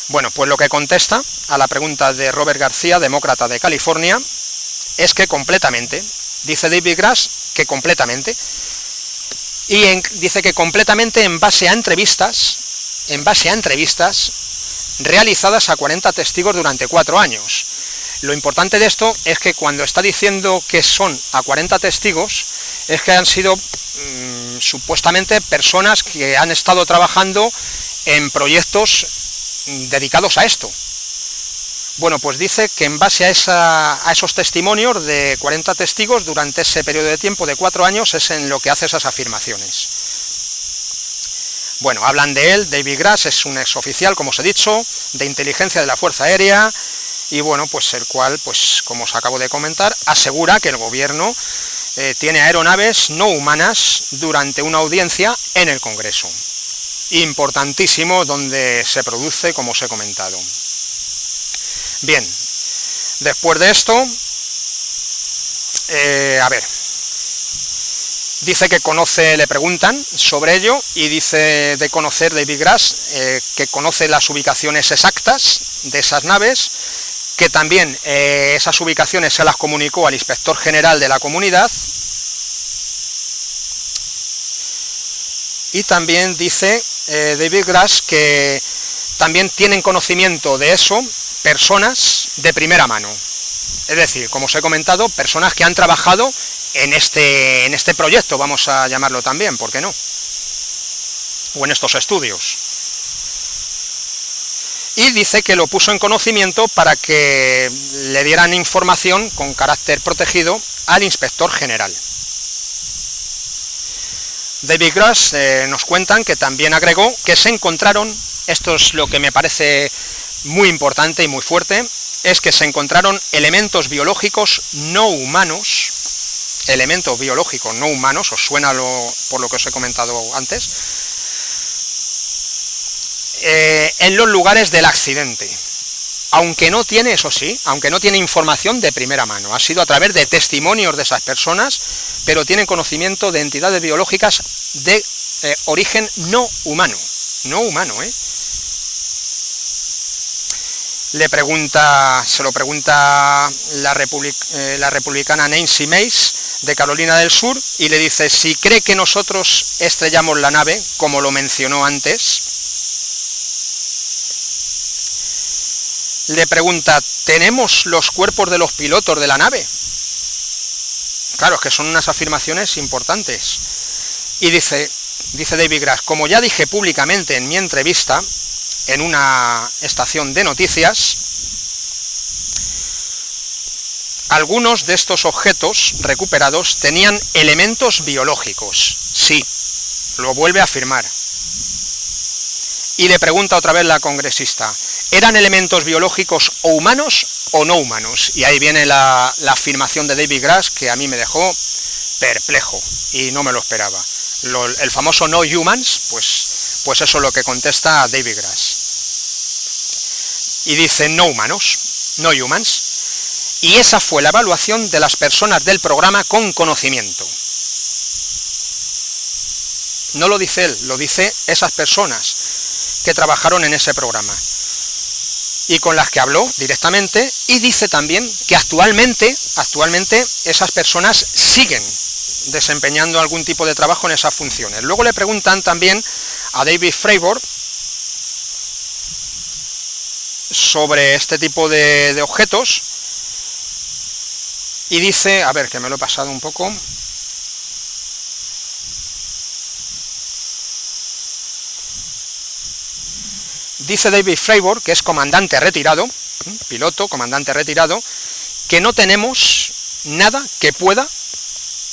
Bueno, pues lo que contesta a la pregunta de Robert García, demócrata de California, es que completamente, dice David Grush que completamente, y dice que completamente en base a entrevistas realizadas a 40 testigos durante 4 años. Lo importante de esto es que cuando está diciendo que son a 40 testigos, es que han sido supuestamente personas que han estado trabajando en proyectos dedicados a esto. Bueno, pues dice que en base a esos testimonios de 40 testigos durante ese periodo de tiempo de 4 años es en lo que hace esas afirmaciones. Bueno, hablan de él. David Grush es un exoficial, como os he dicho, de inteligencia de la Fuerza Aérea, y bueno, pues el cual, pues como os acabo de comentar, asegura que el gobierno tiene aeronaves no humanas durante una audiencia en el Congreso. Importantísimo, donde se produce, como os he comentado. Bien, después de esto, a ver, dice que conoce, le preguntan sobre ello, y dice de conocer David Grush que conoce las ubicaciones exactas de esas naves, que también esas ubicaciones se las comunicó al inspector general de la comunidad, y también dice David Grush que también tienen conocimiento de eso personas de primera mano, es decir, como os he comentado, personas que han trabajado en este proyecto, vamos a llamarlo también, ¿por qué no? O en estos estudios. Y dice que lo puso en conocimiento para que le dieran información con carácter protegido al inspector general. David Grush nos cuentan que también agregó que se encontraron, esto es lo que me parece muy importante y muy fuerte, es que se encontraron elementos biológicos no humanos, ¿os suena por lo que os he comentado antes? En los lugares del accidente, aunque no tiene, eso sí, aunque no tiene información de primera mano, ha sido a través de testimonios de esas personas, pero tienen conocimiento de entidades biológicas de origen no humano, se lo pregunta la republicana Nancy Mace de Carolina del Sur, y le dice si cree que nosotros estrellamos la nave, como lo mencionó antes. Le pregunta, ¿tenemos los cuerpos de los pilotos de la nave? Claro, es que son unas afirmaciones importantes. Y dice David Grush, como ya dije públicamente en mi entrevista en una estación de noticias, algunos de estos objetos recuperados tenían elementos biológicos. Sí, lo vuelve a afirmar. Y le pregunta otra vez la congresista, ¿eran elementos biológicos o humanos o no humanos? Y ahí viene la afirmación de David Grush, que a mí me dejó perplejo y no me lo esperaba. El famoso no humans, pues eso es lo que contesta David Grush. Y dice no humanos, no humans. Y esa fue la evaluación de las personas del programa con conocimiento. No lo dice él, lo dice esas personas que trabajaron en ese programa. y con las que habló directamente, y dice también que actualmente esas personas siguen desempeñando algún tipo de trabajo en esas funciones. Luego le preguntan también a David Fravor sobre este tipo de objetos, y dice, a ver, que me lo he pasado un poco, dice David Fravor, que es comandante retirado, piloto, comandante retirado, que no tenemos nada que pueda,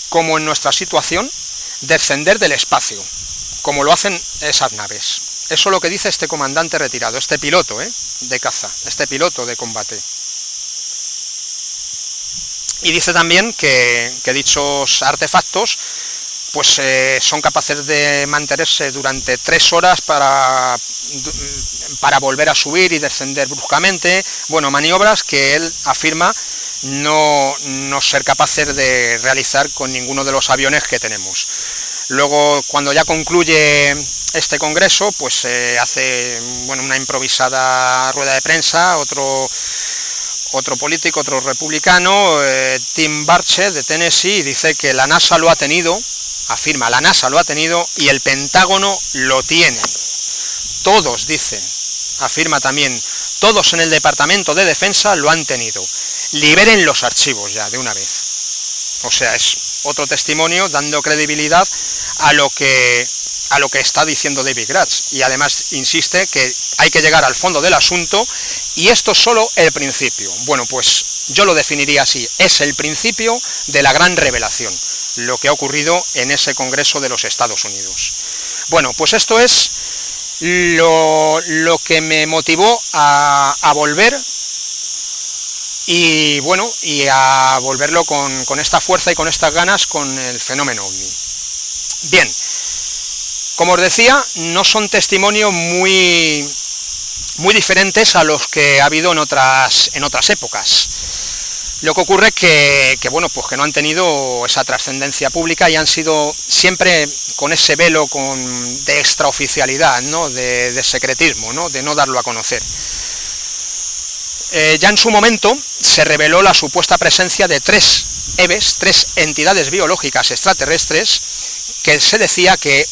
como en nuestra situación, descender del espacio, como lo hacen esas naves. Eso es lo que dice este comandante retirado, este piloto de caza, este piloto de combate. Y dice también que dichos artefactos pues son capaces de mantenerse durante 3 horas para volver a subir y descender bruscamente. Bueno, maniobras que él afirma no ser capaces de realizar con ninguno de los aviones que tenemos. Luego, cuando ya concluye este congreso, pues hace una improvisada rueda de prensa, otro político, otro republicano, Tim Burchett de Tennessee, dice que la NASA lo ha tenido, afirma, la NASA lo ha tenido y el Pentágono lo tiene. Todos, dice, afirma también, todos en el Departamento de Defensa lo han tenido. Liberen los archivos ya, de una vez. O sea, es otro testimonio dando credibilidad a lo que está diciendo David Grush, y además insiste que hay que llegar al fondo del asunto, y esto es solo el principio. Bueno, pues yo lo definiría así, es el principio de la gran revelación, lo que ha ocurrido en ese Congreso de los Estados Unidos. Bueno, pues esto es lo que me motivó a volver, y bueno, y a volverlo con esta fuerza y con estas ganas con el fenómeno OVNI. Bien, como os decía, no son testimonios muy diferentes a los que ha habido en otras épocas. Lo que ocurre es que no han tenido esa trascendencia pública y han sido siempre con ese velo de extraoficialidad, ¿no? de secretismo, ¿no? De no darlo a conocer. Ya en su momento se reveló la supuesta presencia de 3 EVEs, 3 entidades biológicas extraterrestres, que se decía que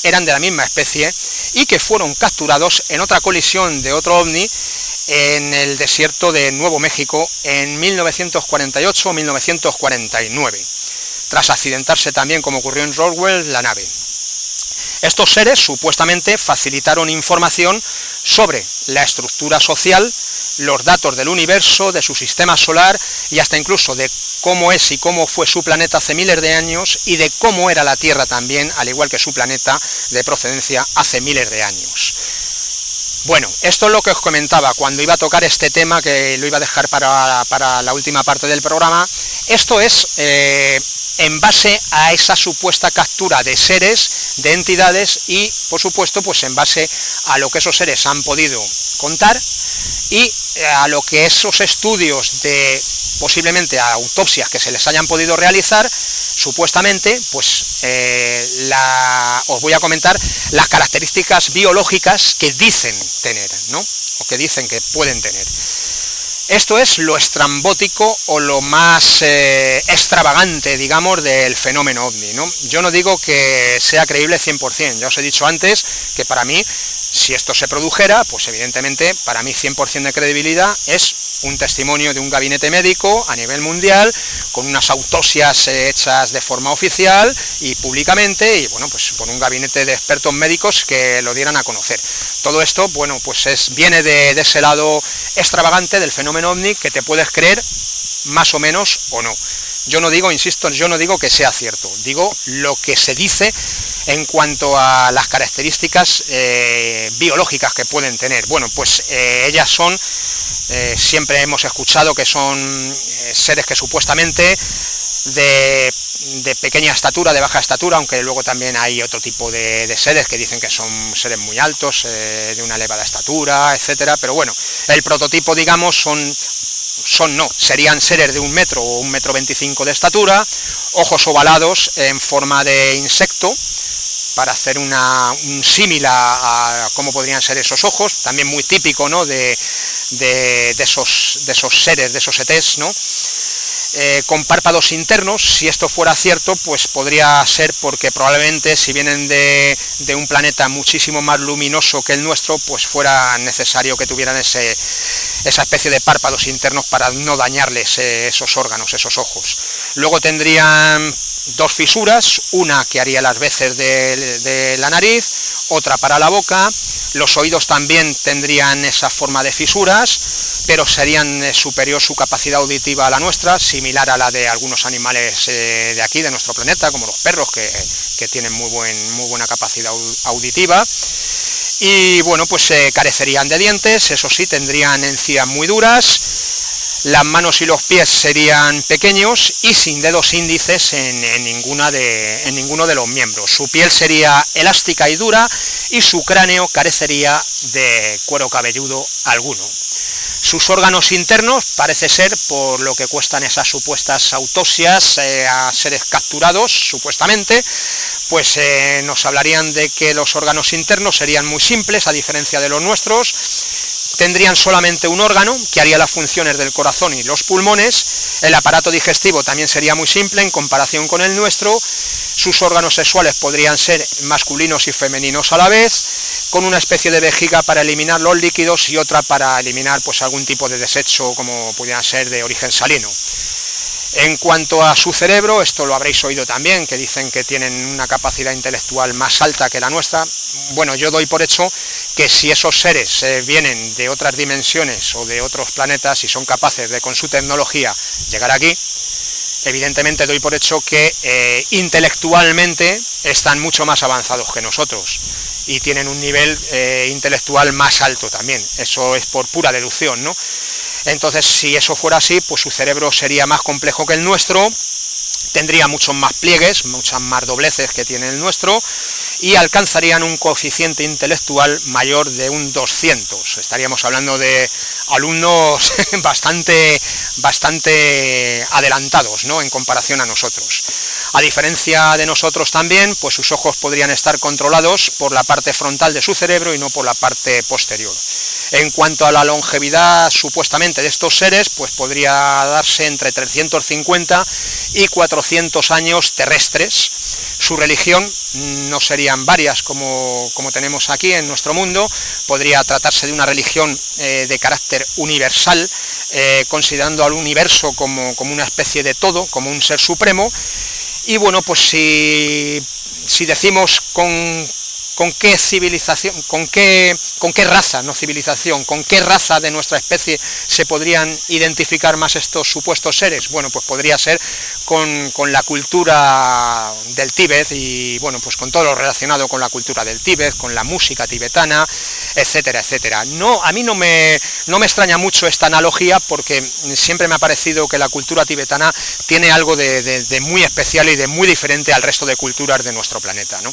eran de la misma especie y que fueron capturados en otra colisión de otro ovni en el desierto de Nuevo México en 1948-1949, tras accidentarse también, como ocurrió en Roswell, la nave. Estos seres supuestamente facilitaron información sobre la estructura social, los datos del universo, de su sistema solar y hasta incluso de cómo es y cómo fue su planeta hace miles de años, y de cómo era la Tierra también, al igual que su planeta de procedencia, hace miles de años. Bueno, esto es lo que os comentaba cuando iba a tocar este tema, que lo iba a dejar para la última parte del programa. Esto es en base a esa supuesta captura de seres, de entidades, y por supuesto pues en base a lo que esos seres han podido contar y a lo que esos estudios de posiblemente autopsias que se les hayan podido realizar, supuestamente, pues os voy a comentar las características biológicas que dicen tener, ¿no? O que dicen que pueden tener. Esto es lo estrambótico o lo más extravagante, digamos, del fenómeno OVNI, ¿no? Yo no digo que sea creíble 100%, ya os he dicho antes que para mí, si esto se produjera, pues evidentemente para mí 100% de credibilidad es un testimonio de un gabinete médico a nivel mundial, con unas autopsias hechas de forma oficial y públicamente, y bueno, pues con un gabinete de expertos médicos que lo dieran a conocer. Todo esto, bueno, pues viene de ese lado extravagante del fenómeno OVNI, que te puedes creer más o menos o no. Yo no digo, insisto, yo no digo que sea cierto, digo lo que se dice en cuanto a las características biológicas que pueden tener. Bueno, pues ellas son, siempre hemos escuchado que son seres que supuestamente de pequeña estatura, de baja estatura, aunque luego también hay otro tipo de seres que dicen que son seres muy altos, de una elevada estatura, etcétera. Pero bueno, el prototipo, digamos, serían seres de 1 metro o 1,25 m de estatura, ojos ovalados en forma de insecto, para hacer un símil a cómo podrían ser esos ojos, también muy típico, ¿no?, de esos seres, de esos ETs, ¿no?, con párpados internos. Si esto fuera cierto, pues podría ser porque probablemente si vienen de un planeta muchísimo más luminoso que el nuestro, pues fuera necesario que tuvieran esa especie de párpados internos para no dañarles esos órganos, esos ojos. Luego tendrían dos fisuras, una que haría las veces de la nariz, otra para la boca. Los oídos también tendrían esa forma de fisuras, pero serían superior su capacidad auditiva a la nuestra, similar a la de algunos animales de aquí, de nuestro planeta, como los perros, que tienen muy buena capacidad auditiva. Y bueno, pues carecerían de dientes, eso sí, tendrían encías muy duras. Las manos y los pies serían pequeños y sin dedos índices en ninguno de los miembros. Su piel sería elástica y dura y su cráneo carecería de cuero cabelludo alguno. Sus órganos internos, parece ser, por lo que cuestan esas supuestas autopsias a seres capturados, supuestamente, pues nos hablarían de que los órganos internos serían muy simples, a diferencia de los nuestros. Tendrían solamente un órgano que haría las funciones del corazón y los pulmones. El aparato digestivo también sería muy simple en comparación con el nuestro. Sus órganos sexuales podrían ser masculinos y femeninos a la vez, con una especie de vejiga para eliminar los líquidos y otra para eliminar pues algún tipo de desecho, como pudieran ser de origen salino. En cuanto a su cerebro, esto lo habréis oído también, que dicen que tienen una capacidad intelectual más alta que la nuestra. Bueno, yo doy por hecho que si esos seres vienen de otras dimensiones o de otros planetas y son capaces de con su tecnología llegar aquí, evidentemente doy por hecho que intelectualmente están mucho más avanzados que nosotros y tienen un nivel intelectual más alto también. Eso es por pura deducción, ¿no? Entonces, si eso fuera así, pues su cerebro sería más complejo que el nuestro, tendría muchos más pliegues, muchas más dobleces que tiene el nuestro, y alcanzarían un coeficiente intelectual mayor de un 200. Estaríamos hablando de alumnos bastante adelantados, ¿no?, en comparación a nosotros. A diferencia de nosotros también, pues sus ojos podrían estar controlados por la parte frontal de su cerebro y no por la parte posterior. En cuanto a la longevidad supuestamente de estos seres, pues podría darse entre 350 y 400 años terrestres. Su religión no serían varias como tenemos aquí en nuestro mundo, podría tratarse de una religión de carácter universal, considerando al universo como una especie de todo, como un ser supremo. Y bueno, pues si decimos con qué civilización, con qué raza, no civilización, con qué raza de nuestra especie se podrían identificar más estos supuestos seres, bueno, pues podría ser con la cultura del Tíbet y bueno, pues con todo lo relacionado con la cultura del Tíbet, con la música tibetana, etcétera, etcétera. No, a mí no me extraña mucho esta analogía, porque siempre me ha parecido que la cultura tibetana tiene algo de muy especial y de muy diferente al resto de culturas de nuestro planeta, ¿no?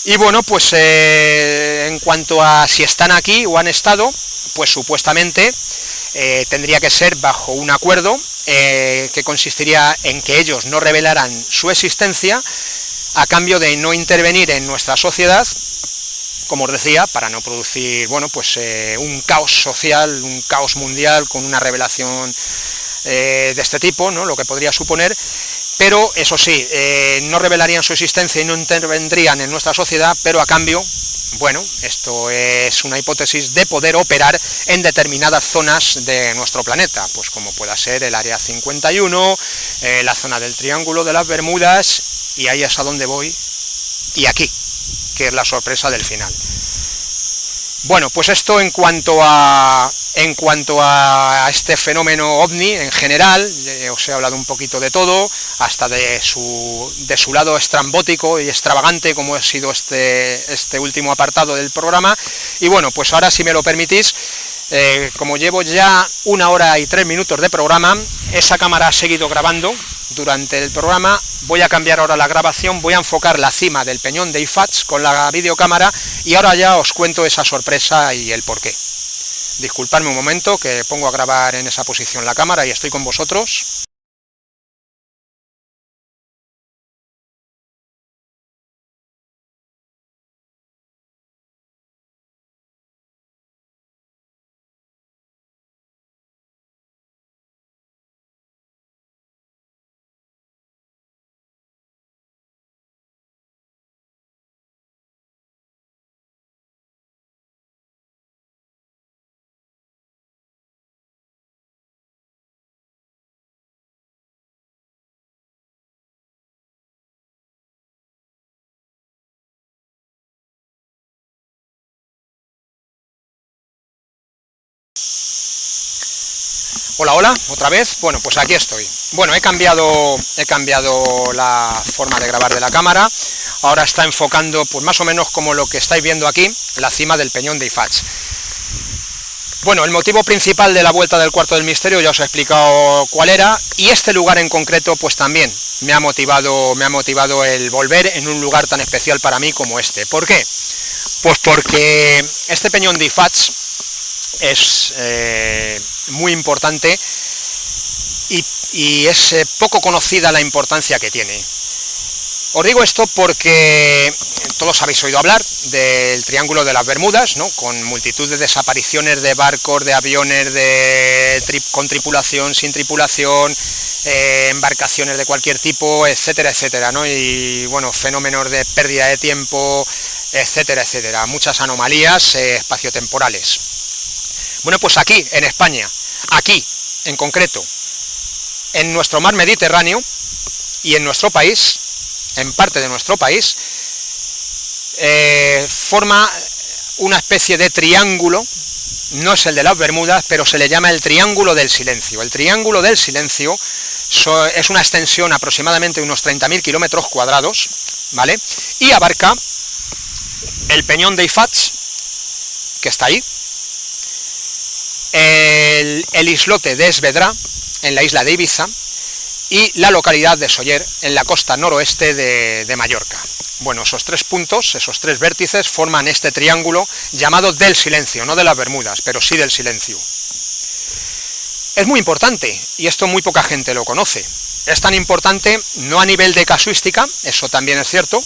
Y bueno, pues en cuanto a si están aquí o han estado, pues supuestamente tendría que ser bajo un acuerdo que consistiría en que ellos no revelaran su existencia a cambio de no intervenir en nuestra sociedad, como os decía, para no producir, bueno, pues un caos social, un caos mundial con una revelación de este tipo, ¿no?, lo que podría suponer. Pero eso sí, no revelarían su existencia y no intervendrían en nuestra sociedad, pero a cambio, bueno, esto es una hipótesis de poder operar en determinadas zonas de nuestro planeta, pues como pueda ser el área 51, la zona del Triángulo de las Bermudas, y ahí es a donde voy, y aquí, que es la sorpresa del final. Bueno, pues esto en cuanto a este fenómeno ovni en general. Os he hablado un poquito de todo, hasta de su lado estrambótico y extravagante, como ha sido este último apartado del programa. Y bueno, pues ahora, si me lo permitís, como llevo ya 1 hora y 3 minutos de programa, esa cámara ha seguido grabando durante el programa. Voy a cambiar ahora la grabación, voy a enfocar la cima del peñón de Ifats con la videocámara y ahora ya os cuento esa sorpresa y el porqué. Disculpadme un momento, que pongo a grabar en esa posición la cámara y estoy con vosotros. Hola, hola, otra vez. Bueno, pues aquí estoy. Bueno, he cambiado la forma de grabar de la cámara. Ahora está enfocando, pues más o menos como lo que estáis viendo aquí, la cima del Peñón de Ifats. Bueno, el motivo principal de la vuelta del Cuarto del Misterio ya os he explicado cuál era, y este lugar en concreto, pues también me ha motivado el volver en un lugar tan especial para mí como este. ¿Por qué? Pues porque este Peñón de Ifats es muy importante y es poco conocida la importancia que tiene. Os digo esto porque todos habéis oído hablar del Triángulo de las Bermudas, ¿no? Con multitud de desapariciones de barcos, de aviones, con tripulación, sin tripulación, embarcaciones de cualquier tipo, etcétera, etcétera, ¿no? Y bueno, fenómenos de pérdida de tiempo, etcétera, etcétera, muchas anomalías espaciotemporales. Bueno, pues aquí, en España, aquí, en concreto, en nuestro mar Mediterráneo y en nuestro país, en parte de nuestro país, forma una especie de triángulo, no es el de las Bermudas, pero se le llama el Triángulo del Silencio. El Triángulo del Silencio es una extensión aproximadamente de unos 30.000 kilómetros cuadrados, ¿vale? Y abarca el Peñón de Ifats, que está ahí, el islote de Esvedra, en la isla de Ibiza, y la localidad de Sóller, en la costa noroeste de Mallorca. Bueno, esos tres puntos, esos tres vértices, forman este triángulo llamado del Silencio, no de las Bermudas, pero sí del Silencio. Es muy importante, y esto muy poca gente lo conoce. Es tan importante, no a nivel de casuística, eso también es cierto,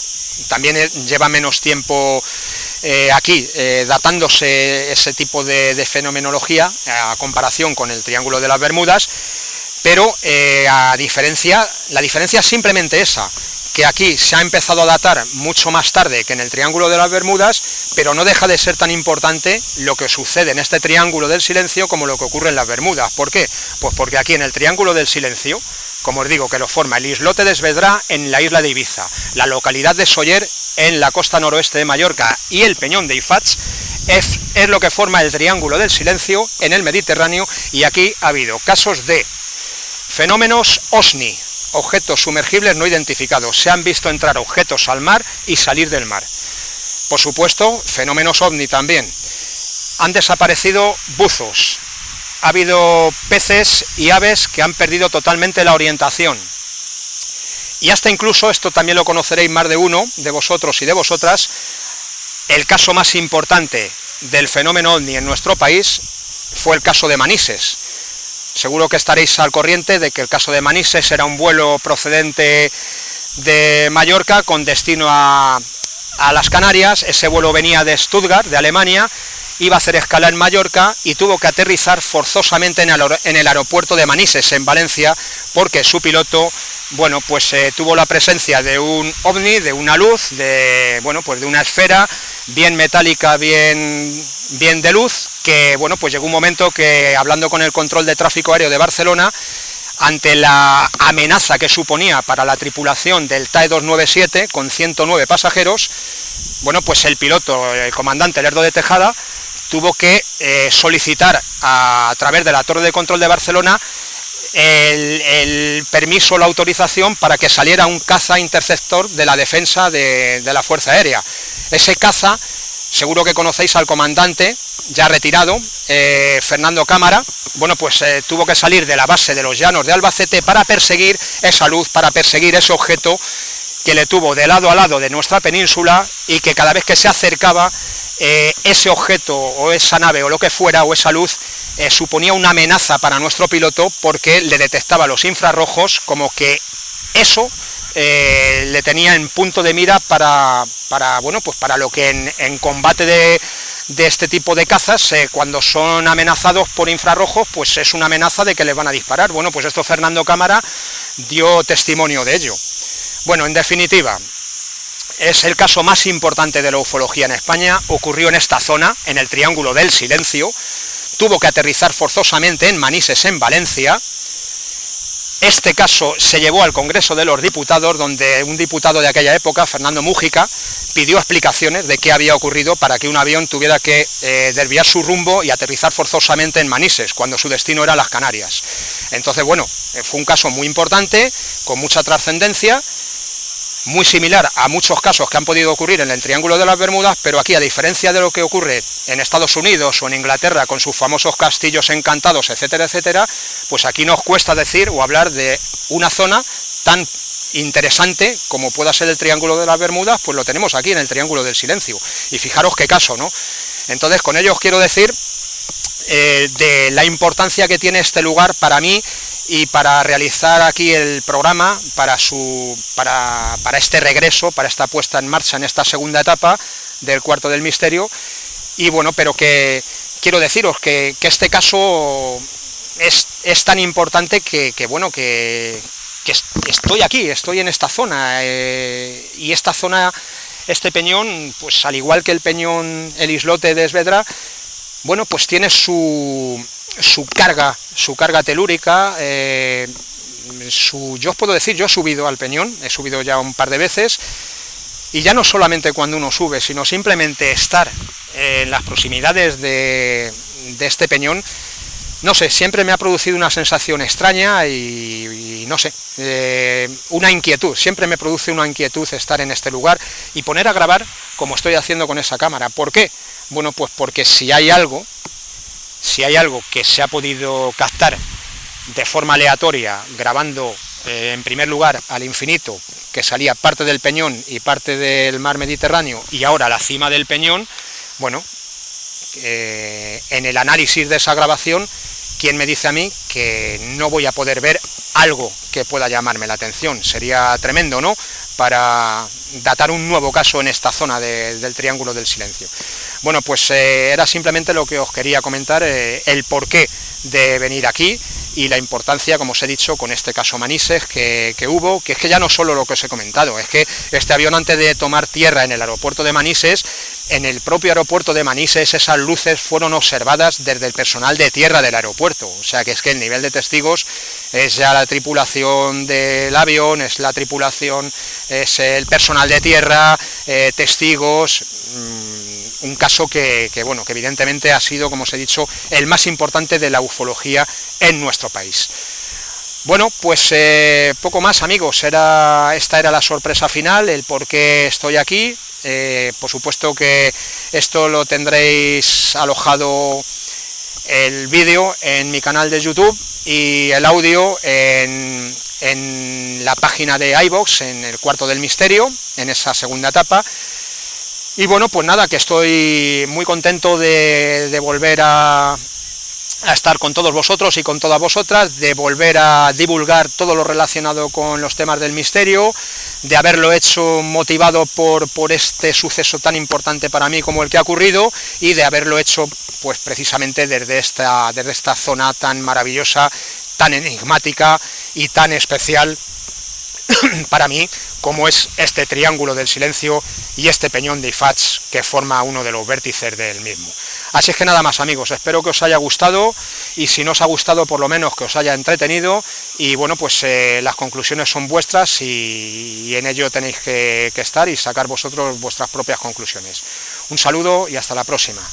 también lleva menos tiempo aquí datándose ese tipo de fenomenología a comparación con el Triángulo de las Bermudas, pero la diferencia es simplemente esa, que aquí se ha empezado a datar mucho más tarde que en el Triángulo de las Bermudas, pero no deja de ser tan importante lo que sucede en este Triángulo del Silencio como lo que ocurre en las Bermudas. ¿Por qué? Pues porque aquí en el Triángulo del Silencio, como os digo, que lo forma el islote de Esvedra en la isla de Ibiza, la localidad de Sóller en la costa noroeste de Mallorca y el Peñón de Ifats, es lo que forma el Triángulo del Silencio en el Mediterráneo, y aquí ha habido casos de fenómenos OSNI, objetos sumergibles no identificados. Se han visto entrar objetos al mar y salir del mar. Por supuesto, fenómenos OVNI también. Han desaparecido buzos. Ha habido peces y aves que han perdido totalmente la orientación. Y hasta incluso, esto también lo conoceréis más de uno de vosotros y de vosotras, el caso más importante del fenómeno OVNI en nuestro país fue el caso de Manises. Seguro que estaréis al corriente de que el caso de Manises era un vuelo procedente de Mallorca con destino a las Canarias. Ese vuelo venía de Stuttgart, de Alemania, iba a hacer escala en Mallorca y tuvo que aterrizar forzosamente en el aeropuerto de Manises, en Valencia, porque su piloto, bueno, pues tuvo la presencia de un ovni, de una luz, de una esfera bien metálica, bien de luz, que bueno, pues llegó un momento que, hablando con el control de tráfico aéreo de Barcelona, ante la amenaza que suponía para la tripulación del TAE 297 con 109 pasajeros, bueno, pues el piloto, el comandante Lerdo de Tejada, tuvo que solicitar a través de la torre de control de Barcelona el permiso, la autorización para que saliera un caza interceptor de la defensa de la Fuerza Aérea. Ese caza, seguro que conocéis al comandante, ya retirado, Fernando Cámara. Bueno, pues tuvo que salir de la base de los Llanos de Albacete para perseguir esa luz, para perseguir ese objeto que le tuvo de lado a lado de nuestra península, y que cada vez que se acercaba ese objeto o esa nave o lo que fuera, o esa luz, suponía una amenaza para nuestro piloto, porque le detectaba los infrarrojos como que eso le tenía en punto de mira para lo que en combate de este tipo de cazas, cuando son amenazados por infrarrojos, pues es una amenaza de que les van a disparar. Bueno, pues esto Fernando Cámara dio testimonio de ello. Bueno, en definitiva, es el caso más importante de la ufología en España. Ocurrió en esta zona, en el Triángulo del Silencio. Tuvo que aterrizar forzosamente en Manises, en Valencia. Este caso se llevó al Congreso de los Diputados, donde un diputado de aquella época, Fernando Mújica, pidió explicaciones de qué había ocurrido para que un avión tuviera que desviar su rumbo y aterrizar forzosamente en Manises, cuando su destino era las Canarias. Entonces, bueno, fue un caso muy importante, con mucha trascendencia, muy similar a muchos casos que han podido ocurrir en el Triángulo de las Bermudas, pero aquí, a diferencia de lo que ocurre en Estados Unidos o en Inglaterra con sus famosos castillos encantados, etcétera, etcétera, pues aquí nos cuesta decir o hablar de una zona tan interesante como pueda ser el Triángulo de las Bermudas, pues lo tenemos aquí en el Triángulo del Silencio. Y fijaros qué caso, ¿no? Entonces, con ello os quiero decir de la importancia que tiene este lugar para mí y para realizar aquí el programa, para este regreso, para esta puesta en marcha en esta segunda etapa del Cuarto del Misterio. Y bueno, pero que quiero deciros que este caso es tan importante que estoy aquí, estoy en esta zona, y esta zona, este peñón, pues al igual que el peñón, el islote de Esvedra, bueno, pues tiene su carga telúrica. Yo os puedo decir, yo he subido al peñón, he subido ya un par de veces, y ya no solamente cuando uno sube, sino simplemente estar en las proximidades de este peñón, no sé, siempre me ha producido una sensación extraña y no sé, una inquietud, siempre me produce una inquietud estar en este lugar y poner a grabar como estoy haciendo con esa cámara. ¿Por qué? Bueno, pues porque si hay algo que se ha podido captar de forma aleatoria, grabando en primer lugar al infinito, que salía parte del peñón y parte del mar Mediterráneo, y ahora la cima del peñón, bueno, en el análisis de esa grabación, ¿quién me dice a mí que no voy a poder ver algo que pueda llamarme la atención? Sería tremendo, ¿no?, para datar un nuevo caso en esta zona del Triángulo del Silencio. Bueno, pues era simplemente lo que os quería comentar, el porqué de venir aquí y la importancia, como os he dicho, con este caso Manises que hubo, que es que ya no solo lo que os he comentado, es que este avión, antes de tomar tierra en el aeropuerto de Manises, en el propio aeropuerto de Manises, esas luces fueron observadas desde el personal de tierra del aeropuerto. O sea que es que el nivel de testigos es ya la tripulación del avión, es la tripulación, es el personal de tierra, testigos. Un caso que evidentemente ha sido, como os he dicho, el más importante de la ufología en nuestro país. Bueno, pues poco más, amigos. Esta era la sorpresa final, el por qué estoy aquí. Por supuesto que esto lo tendréis alojado, el vídeo, en mi canal de YouTube, y el audio en la página de iVoox, en el Cuarto del Misterio, en esa segunda etapa. Y bueno, pues nada, que estoy muy contento de volver a estar con todos vosotros y con todas vosotras, de volver a divulgar todo lo relacionado con los temas del misterio, de haberlo hecho motivado por este suceso tan importante para mí como el que ha ocurrido, y de haberlo hecho pues precisamente desde esta zona tan maravillosa, tan enigmática y tan especial para mí, como es este Triángulo del Silencio y este peñón de Ifats, que forma uno de los vértices del mismo. Así es que nada más, amigos, espero que os haya gustado, y si no os ha gustado, por lo menos que os haya entretenido, y bueno, pues las conclusiones son vuestras, y en ello tenéis que estar y sacar vosotros vuestras propias conclusiones. Un saludo y hasta la próxima.